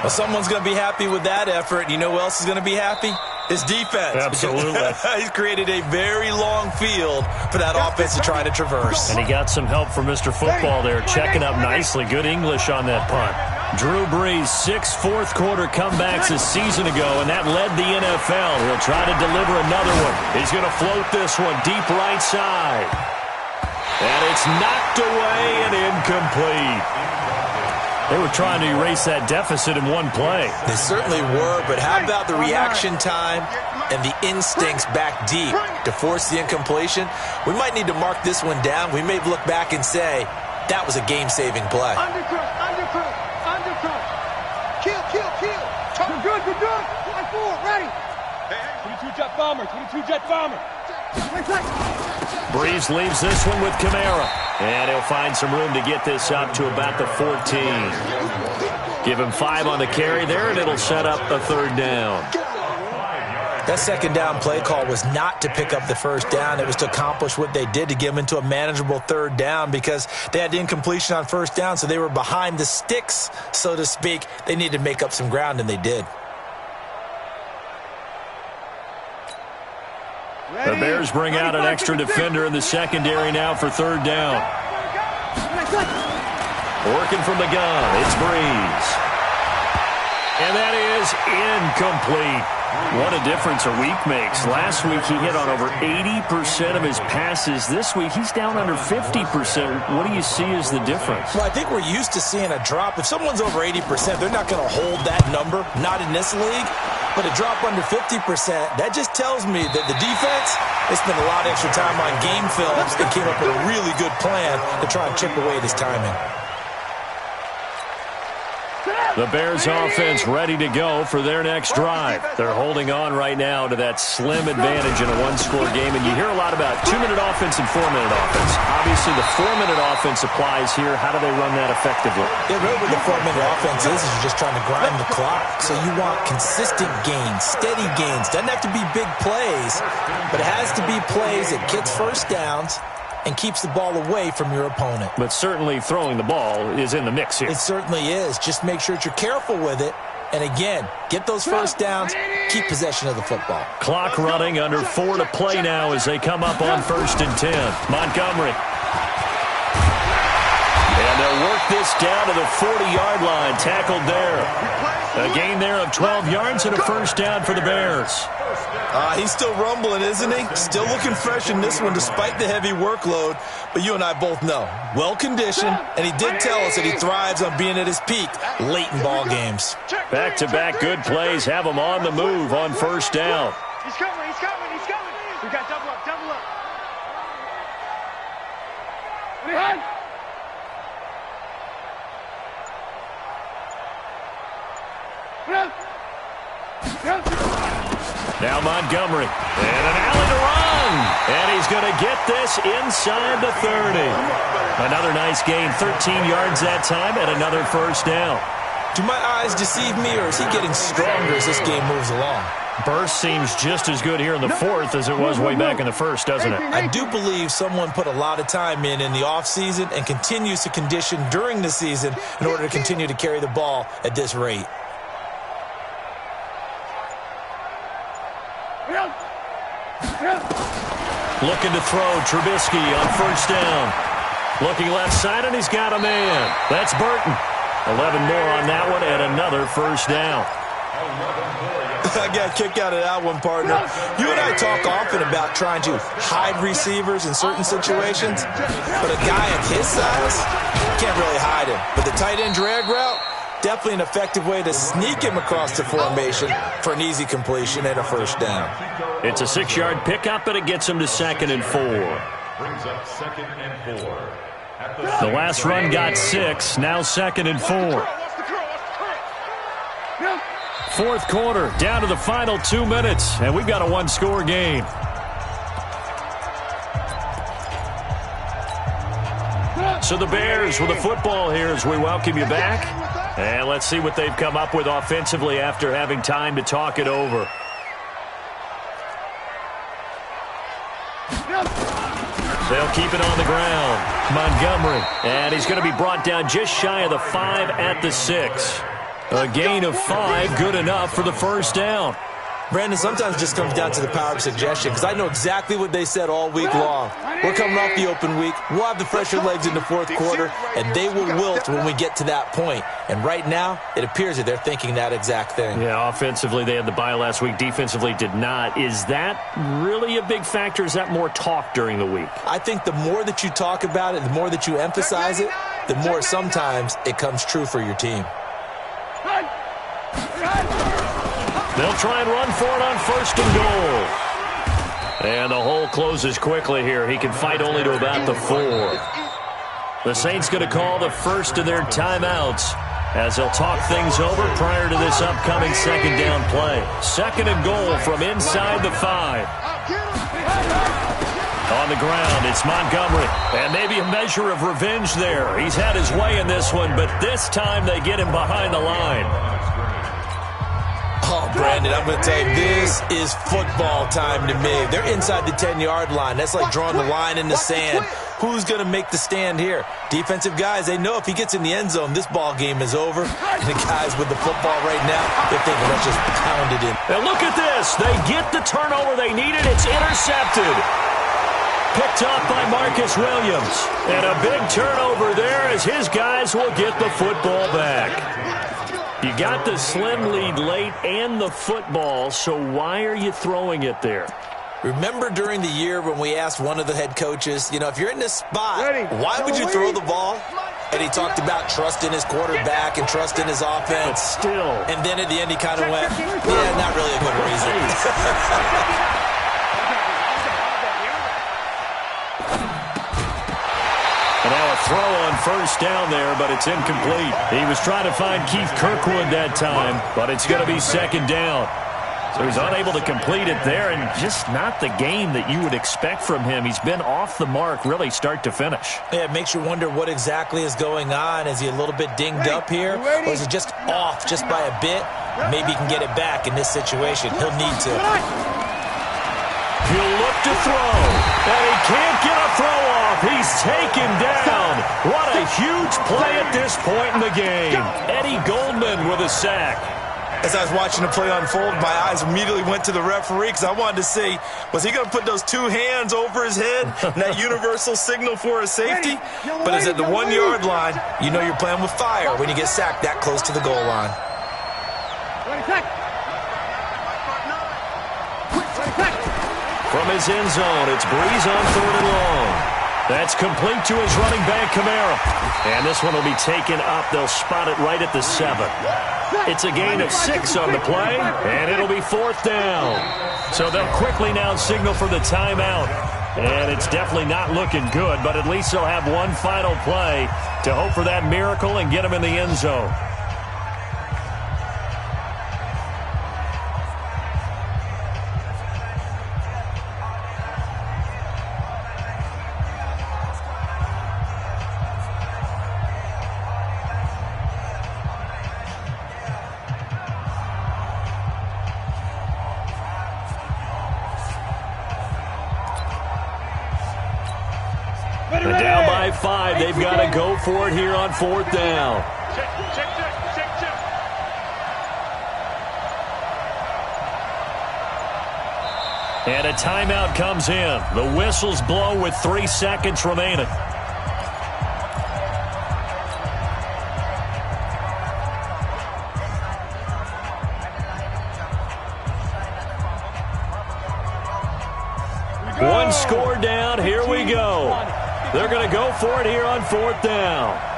Well, someone's going to be happy with that effort. You know who else is going to be happy? His defense. Absolutely. He's created a very long field for that offense to try to traverse. And he got some help from Mr. Football there, checking up nicely. Good English on that punt. Drew Brees, 6 fourth-quarter comebacks a season ago, and that led the NFL. He'll try to deliver another one. He's going to float this one deep right side. And it's knocked away and incomplete. They were trying to erase that deficit in one play. They certainly were, but how about the reaction time and the instincts back deep to force the incompletion? We might need to mark this one down. We may look back and say, that was a game-saving play. Undercut. Kill. Good. 4, ready. 22-jet bomber. Brees leaves this one with Kamara. And he'll find some room to get this up to about the 14. Give him 5 on the carry there, and it'll set up a 3rd down. That 2nd down play call was not to pick up the 1st down. It was to accomplish what they did to get them into a manageable 3rd down because they had incompletion on 1st down, so they were behind the sticks, so to speak. They needed to make up some ground, and they did. The Bears bring out an extra defender in the secondary now for 3rd down. Working from the gun, it's Brees. And that is incomplete. What a difference a week makes. Last week he hit on over 80% of his passes. This week he's down under 50%. What do you see as the difference? Well, I think we're used to seeing a drop. If someone's over 80%, they're not going to hold that number, not in this league. But a drop under 50%, that just tells me that the defense, they spent a lot of extra time on game films and came up with a really good plan to try and chip away at his timing. The Bears offense ready to go for their next drive. They're holding on right now to that slim advantage in a one-score game. And you hear a lot about 2-minute offense and 4-minute offense. Obviously, the 4-minute offense applies here. How do they run that effectively? Yeah, really what the 4-minute offense is you're just trying to grind the clock. So you want consistent gains, steady gains. Doesn't have to be big plays, but it has to be plays that gets 1st downs and keeps the ball away from your opponent. But certainly throwing the ball is in the mix here. It certainly is. Just make sure that you're careful with it. And again, get those 1st downs, keep possession of the football. Clock running, under 4 to play now as they come up on 1st and 10. Montgomery. And they'll They'll work this down to the 40-yard line. Tackled there. A gain there of 12 yards and a first down for the Bears. He's still rumbling, isn't he? Still looking fresh in this one despite the heavy workload. But you and I both know, well-conditioned, and he did tell us that he thrives on being at his peak late in ball games. Back-to-back good plays have him on the move on first down. He's coming, he's coming, he's coming. We got double up, double up. Behind. Now Montgomery, and an alley to run, and he's going to get this inside the 30. Another nice gain, 13 yards that time, and another first down. Do my eyes deceive me, or is he getting stronger as this game moves along? Burst seems just as good here in the fourth as it was way back in the first, doesn't it? I do believe someone put a lot of time in the offseason and continues to condition during the season in order to continue to carry the ball at this rate. Looking to throw, Trubisky on first down. Looking left side, and he's got a man. That's Burton. 11 more on that one, and another first down. I got a kick out of that one, partner. You and I talk often about trying to hide receivers in certain situations, but a guy of his size can't really hide him. But the tight end drag route, definitely an effective way to sneak him across the formation for an easy completion and a first down. It's a 6-yard pickup, and it gets him to 2nd and 4. Brings up 2nd and 4. The last run got 6, now 2nd and 4. Fourth quarter, down to the final 2 minutes, and we've got a one-score game. So the Bears with the football here as we welcome you back. And let's see what they've come up with offensively after having time to talk it over. They'll keep it on the ground. Montgomery, and he's going to be brought down just shy of the 5 at the 6. A gain of 5, good enough for the first down. Brandon, sometimes it just comes down to the power of suggestion, because I know exactly what they said all week long. We're coming off the open week. We'll have the fresher legs in the fourth quarter, and they will wilt when we get to that point. And right now, it appears that they're thinking that exact thing. Yeah, offensively, they had the bye last week. Defensively, did not. Is that really a big factor? Is that more talk during the week? I think the more that you talk about it, the more that you emphasize it, the more sometimes it comes true for your team. They'll try and run for it on 1st and goal. And the hole closes quickly here. He can fight only to about the 4. The Saints going to call the first of their timeouts as they'll talk things over prior to this upcoming 2nd down play. 2nd and goal from inside the 5. On the ground, it's Montgomery. And maybe a measure of revenge there. He's had his way in this one, but this time they get him behind the line. Oh, Brandon, I'm going to tell you, this is football time to me. They're inside the 10-yard line. That's like drawing the line in the sand. Who's going to make the stand here? Defensive guys, they know if he gets in the end zone, this ball game is over. And the guys with the football right now, they're thinking, let's just pound it in. And look at this. They get the turnover they needed. It's intercepted. Picked up by Marcus Williams. And a big turnover there as his guys will get the football back. You got the slim lead late and the football, so why are you throwing it there? Remember during the year when we asked one of the head coaches, if you're in this spot, why would you throw the ball? And he talked about trusting his quarterback and trusting his offense. But still. And then at the end he kind of went, yeah, not really a good reason. Now a throw on first down there, but it's incomplete. He was trying to find Keith Kirkwood that time, but it's going to be 2nd down. So he's unable to complete it there, and just not the game that you would expect from him. He's been off the mark, really, start to finish. Yeah, it makes you wonder what exactly is going on. Is he a little bit dinged up here, or is he just off just by a bit? Maybe he can get it back in this situation. He'll need to. He'll look to throw, and he can't get a throw off. He's taken down. What a huge play at this point in the game. Eddie Goldman with a sack. As I was watching the play unfold, my eyes immediately went to the referee because I wanted to see, was he going to put those two hands over his head and that universal signal for a safety? But it's at the 1 yard line. You know you're playing with fire when you get sacked that close to the goal line. From his end zone, it's Breeze on 3rd and long. That's complete to his running back, Kamara. And this one will be taken up. They'll spot it right at the 7. It's a gain of 6 on the play, and it'll be 4th down. So they'll quickly now signal for the timeout. And it's definitely not looking good, but at least they'll have one final play to hope for that miracle and get them in the end zone. They're down by 5. They've got to go for it here on 4th down. And a timeout comes in. The whistles blow with 3 seconds remaining. One score down. Here we go. They're going to go for it here on 4th down.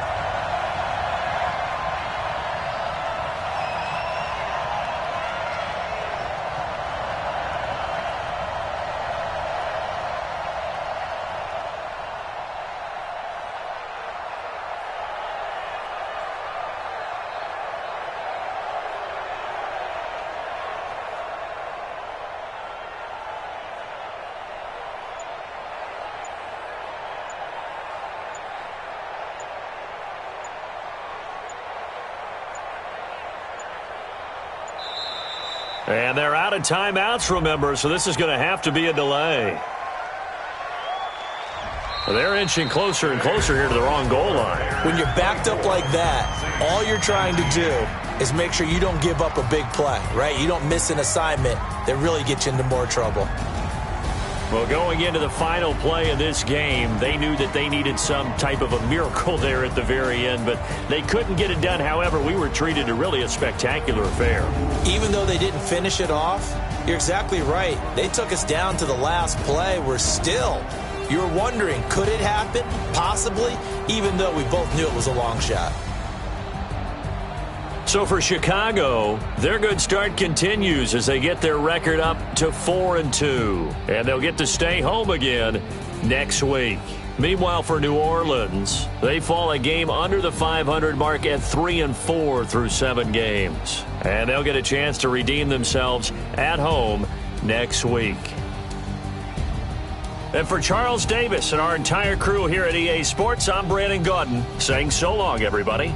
And they're out of timeouts, remember, so this is going to have to be a delay. They're inching closer and closer here to the wrong goal line. When you're backed up like that, all you're trying to do is make sure you don't give up a big play, right? You don't miss an assignment that really gets you into more trouble. Well, going into the final play of this game, they knew that they needed some type of a miracle there at the very end, but they couldn't get it done. However, we were treated to really a spectacular affair. Even though they didn't finish it off, you're exactly right. They took us down to the last play. We're still, you're wondering, could it happen? Possibly, even though we both knew it was a long shot. So for Chicago, their good start continues as they get their record up to 4-2. And they'll get to stay home again next week. Meanwhile, for New Orleans, they fall a game under the 500 mark at 3-4 through 7 games. And they'll get a chance to redeem themselves at home next week. And for Charles Davis and our entire crew here at EA Sports, I'm Brandon Gaudin saying so long, everybody.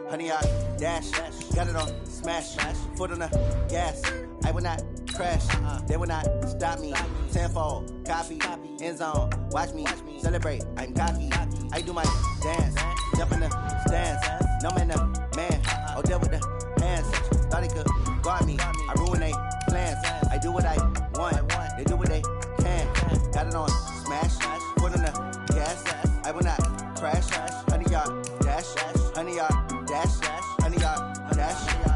Honey, I dash, got it on, smash, foot on the gas. I will not crash, they will not stop me. Tenfold, copy, end zone, watch me celebrate. I'm cocky, I do my dance, jump in the stands. No man, the man, oh, deal with the hands. Thought he could guard me, I ruin they plans. I do what I want, they do what they can. Got it on, smash, foot on the gas. I will not crash, honey, y'all dash, honey, y'all. Dash, honey, yard, dash,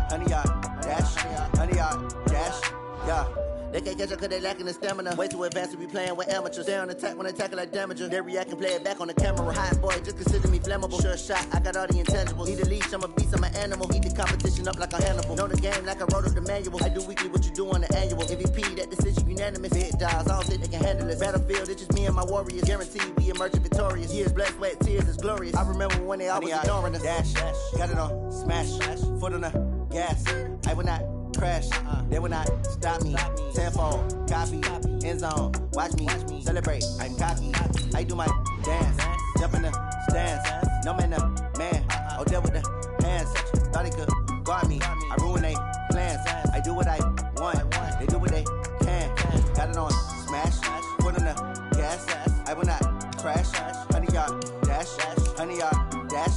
honey, yard, dash, honey, yard, dash, yeah. They can't catch up cause they lacking the stamina. Way too advanced to be playing with amateurs. They on attack when they tackle like damager. They react and play it back on the camera. Hot boy, just consider me flammable. Sure shot, I got all the intangibles. Need a leash, I'm a beast, I'm an animal. Eat the competition up like a Hannibal. Know the game like I wrote up the manual. I do weekly what you do on the annual. MVP, that decision unanimous. Big dials, I don't think they can handle it. Battlefield, it's just me and my warriors. Guaranteed we emerging victorious. Years, blood, sweat, tears, it's glorious. I remember when they always ignoring us. Dash, got it on, smash, foot on the gas. I will not crash. They will not stop me. Tenfold, copy, end zone. Watch me celebrate. I'm cocky. I do my dance. Jump in the stands. No man, man. Oh, there with the hands. Thought he could guard me. I ruin they plans. I do what I want. They do what they can. Got it on smash. Put on the gas. I will not crash. 100-yard dash. 100-yard dash.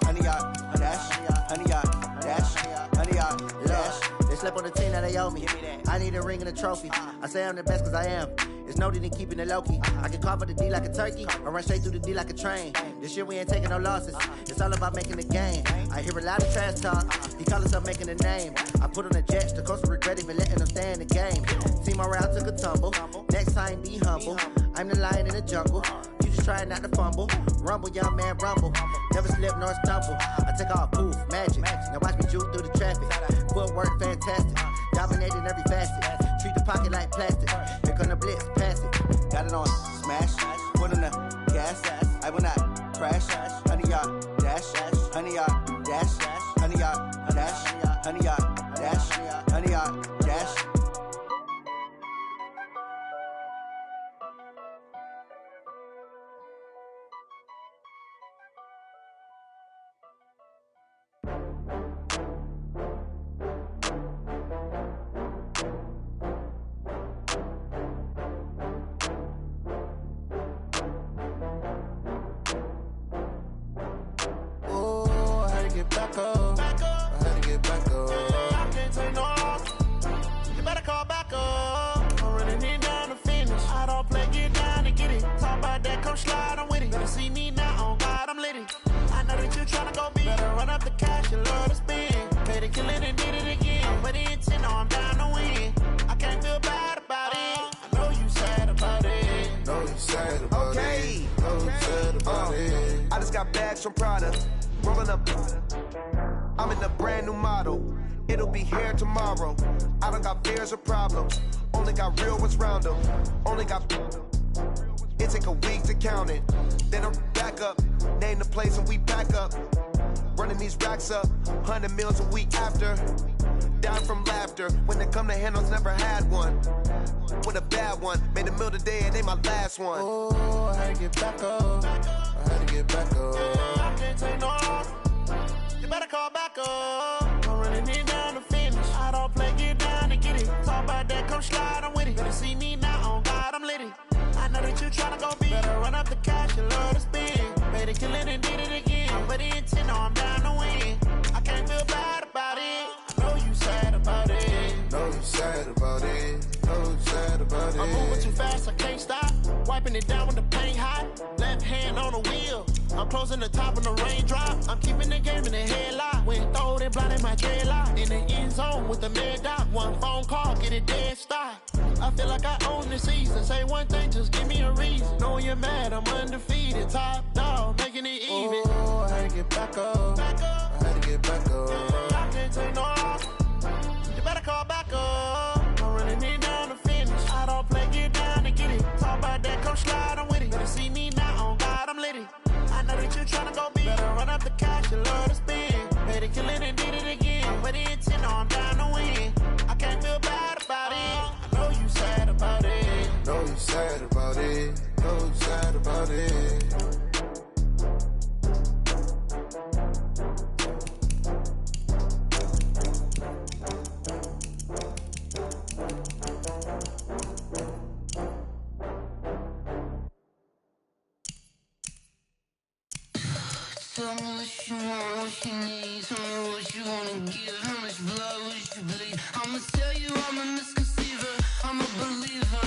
100-yard dash. 100-yard dash. 100-yard dash. They slept on the team that they owe me. I need a ring and a trophy. I say I'm the best cause I am. It's noted in keeping it low-key. I can carve for the D like a turkey, or run straight through the D like a train. This year we ain't taking no losses. It's all about making the game. I hear a lot of trash talk. He call himself making a name. I put on the Jets, the coach will regret even letting them stay in the game. Team around took a tumble. Next time be humble. I'm the lion in the jungle. You just trying not to fumble. Rumble, young man, rumble. Never slip nor stumble. I take off, poof, magic. Now watch me juke through the traffic. Footwork fantastic. Dominating every facet. Treat the pocket like plastic. Here come the blitz, pass it. Got it on smash. Put on the gas. I will not crash. 100-yard dash. 100-yard dash. 100-yard dash. 100-yard dash. 100-yard dash. Back up. I had to get back up. I can't take no loss. You better call back up. I'm running it down to finish. I don't play, get down to get it. Talk about that, come slide, I'm with it. Better see me now, on God, I'm lit it. I know that you tryna go big. Better run up the cash, you love to spend. Pay to kill it and did it again. But the intent, no, I'm down to win. I can't feel bad about it. I know you sad about it. Know you sad about it. Know you sad about it. I just got bags from Prada. Rolling up, I'm in a brand new model. It'll be here tomorrow. I don't got fears or problems. Only got real ones round them. Only got. It take a week to count it. Then I'm back up. Name the place and we back up. Running these racks up. 100 meals a week after. Down from laughter. When they come to handles, never had one. With a bad one. Made a meal today and they my last one. Oh, I had to get back up. I had to get back up. I can't take no loss. You better call back up. I'm running it down to finish. I don't play, get down to get it. Talk about that, come slide, I'm with it. Better see me now, on God, I'm lit it. I know that you tryna go big. Better run up the cash, you love to spend. Better kill it and did it again. But the intent, no, I'm down to win. I can't feel bad about it. I know you sad about it. Know you sad about it. Know you sad about it. I'm moving too fast, I can't stop. Wiping it down when the paint hot. Left hand on the wheel. I'm closing the top of the raindrop. I'm keeping the game in the headlock. When throwed and blinded my dreadlock. In the end zone with the mad dot. One phone call, get it dead stop. I feel like I own the season. Say one thing, just give me a reason. Knowing you're mad, I'm undefeated. Top dog, making it even. Oh, I had to get back up. I had to get back up. I can't take no loss. You better call back up. I'm running it down to finish. I don't play, get down to get it. Talk about that, come slide, I'm with it. Better see me now, on God, I'm lit it. I know that you tryna go big. Better run up the cash, you love to spend. Pay to kill it and did it again. But the intent, no, I'm down to win. I can't feel bad about it. I know you sad about it. Know you sad about it. Know you sad about it. Tell me what you want, what you need. Tell me what you wanna give. How much blood would you bleed? I'ma tell you I'm a misconceiver. I'm a believer.